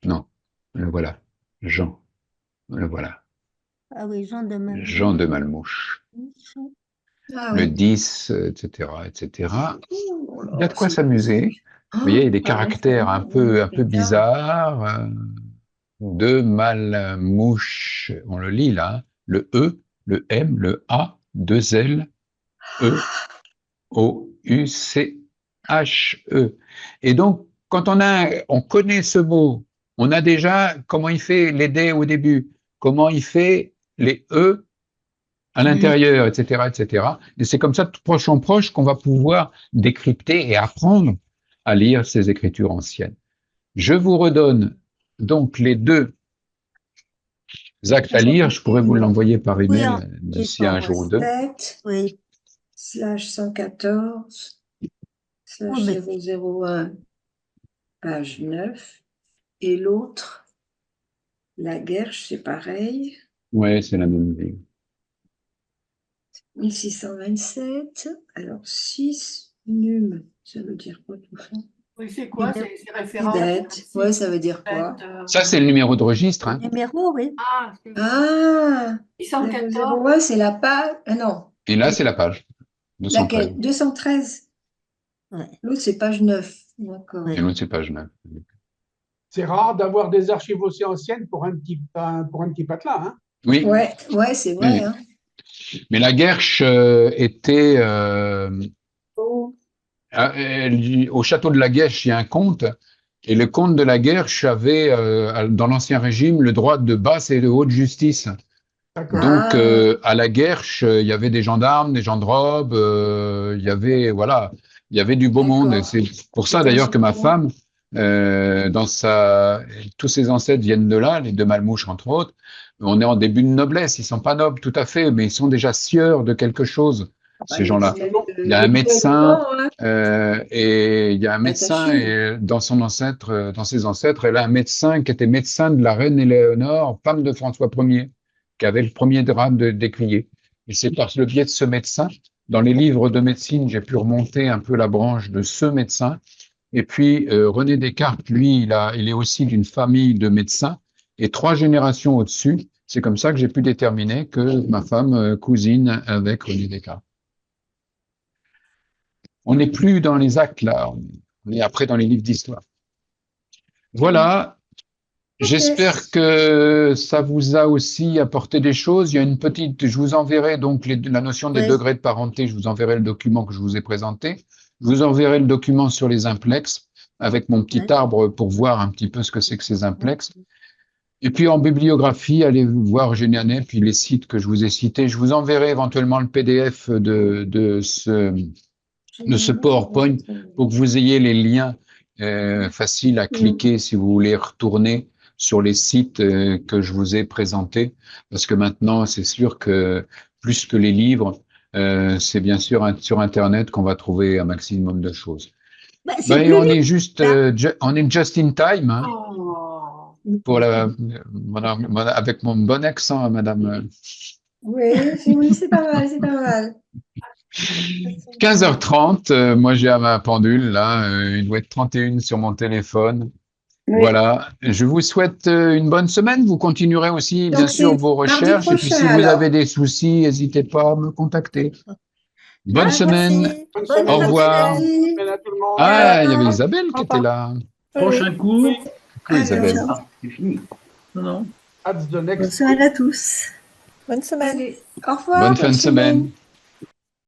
Non, le voilà. Jean, le voilà. Ah oui, Jean de Malmont. Jean de Malmouche. ah Le oui. 10, etc., etc. Oh Il y a là, de quoi c'est s'amuser. Vous voyez, il y a des caractères un peu bizarre. bizarres. De Malmouche, on le lit là. Le E, le M, le A, deux L, E, O, U, C, H, E. Et donc, quand on connaît ce mot, on a déjà comment il fait les D au début, comment il fait les E à l'intérieur, etc., etc. Et c'est comme ça, de proche en proche, qu'on va pouvoir décrypter et apprendre à lire ces écritures anciennes. Je vous redonne donc les deux actes à lire. Je pourrais vous l'envoyer par Oui, email d'ici un jour ou deux. 7 oui. slash 114 slash Oh, mais 001 page 9 et l'autre, la Guerche, c'est pareil, Ouais, c'est la même vie. 1627, alors 6 num, ça veut dire quoi tout ça? Oui, c'est quoi? C'est référence. Fidette, ouais, ça veut dire quoi? Ça, c'est le numéro de registre. Hein. numéro, oui. Ah, c'est Ah, 614. 001, c'est la page, ah non, Et là, c'est la page laquelle? 213. 213, Ouais. l'autre c'est page 9, d'accord. Et l'autre, c'est page 9. C'est rare d'avoir des archives aussi anciennes pour un petit patelin. Hein. Oui. Ouais, ouais, c'est vrai, Oui. hein. Mais la Guerche était Oh, au château de la Guerche, il y a un comte, et le comte de la Guerche avait, dans l'Ancien Régime, le droit de basse et de haute justice. D'accord. Donc, ah, à la Guerche, il y avait des gendarmes, des gens de robe, il y avait, voilà, il y avait du beau monde. Et d'accord. c'est pour ça, C'était d'ailleurs, que ma important. femme, tous ses ancêtres viennent de là, les deux Malmouches, entre autres. On est en début de noblesse. Ils sont pas nobles tout à fait, mais ils sont déjà sieurs de quelque chose, ces gens-là. Il y a un médecin, et il y a un médecin, et dans son ancêtre, dans ses ancêtres, elle a un médecin qui était médecin de la reine Éléonore, femme de François Ier, qui avait le premier grade d'écuyer. Et c'est par le biais de ce médecin, dans les livres de médecine, j'ai pu remonter un peu la branche de ce médecin. Et puis René Descartes, lui, il est aussi d'une famille de médecins. Et 3 générations au-dessus, c'est comme ça que j'ai pu déterminer que ma femme cousine avec René Descartes. On n'est plus dans les actes là, on est après dans les livres d'histoire. Voilà. Ok. J'espère que ça vous a aussi apporté des choses. Il y a une petite, je vous enverrai donc la notion des Ouais. degrés de parenté. Je vous enverrai le document que je vous ai présenté. Je vous enverrai le document sur les implexes avec mon petit Ouais. arbre pour voir un petit peu ce que c'est que ces implexes. Et puis en bibliographie, allez voir Génianet, puis les sites que je vous ai cités. Je vous enverrai éventuellement le PDF de ce PowerPoint pour que vous ayez les liens faciles à cliquer si vous voulez retourner sur les sites que je vous ai présentés. Parce que maintenant, c'est sûr que plus que les livres, c'est bien sûr sur Internet qu'on va trouver un maximum de choses. Bah, c'est Ben, plus on vite. est juste, on est just in time hein, Oh. pour avec mon bon accent, madame. Oui, c'est pas mal, c'est pas mal. 15h30, moi j'ai à ma pendule, là, il doit être 31 sur mon téléphone. Oui. Voilà, je vous souhaite une bonne semaine. Vous continuerez aussi, bien Donc, sûr, c'est vos mardi recherches. Et puis, prochain, si vous alors. avez des soucis, n'hésitez pas à me contacter. Bonne Ah, semaine. merci. Bonne Bonne Au semaine. revoir. Bonne après-midi. semaine à tout le monde. Ah, il y avait Ciao. Isabelle qui était là. Prochain cours. Coucou Isabelle. Alors, Ah, c'est fini. Non, non. That's the bonne next. semaine à tous. Bonne semaine. Allez, au revoir. Bonne fin de semaine.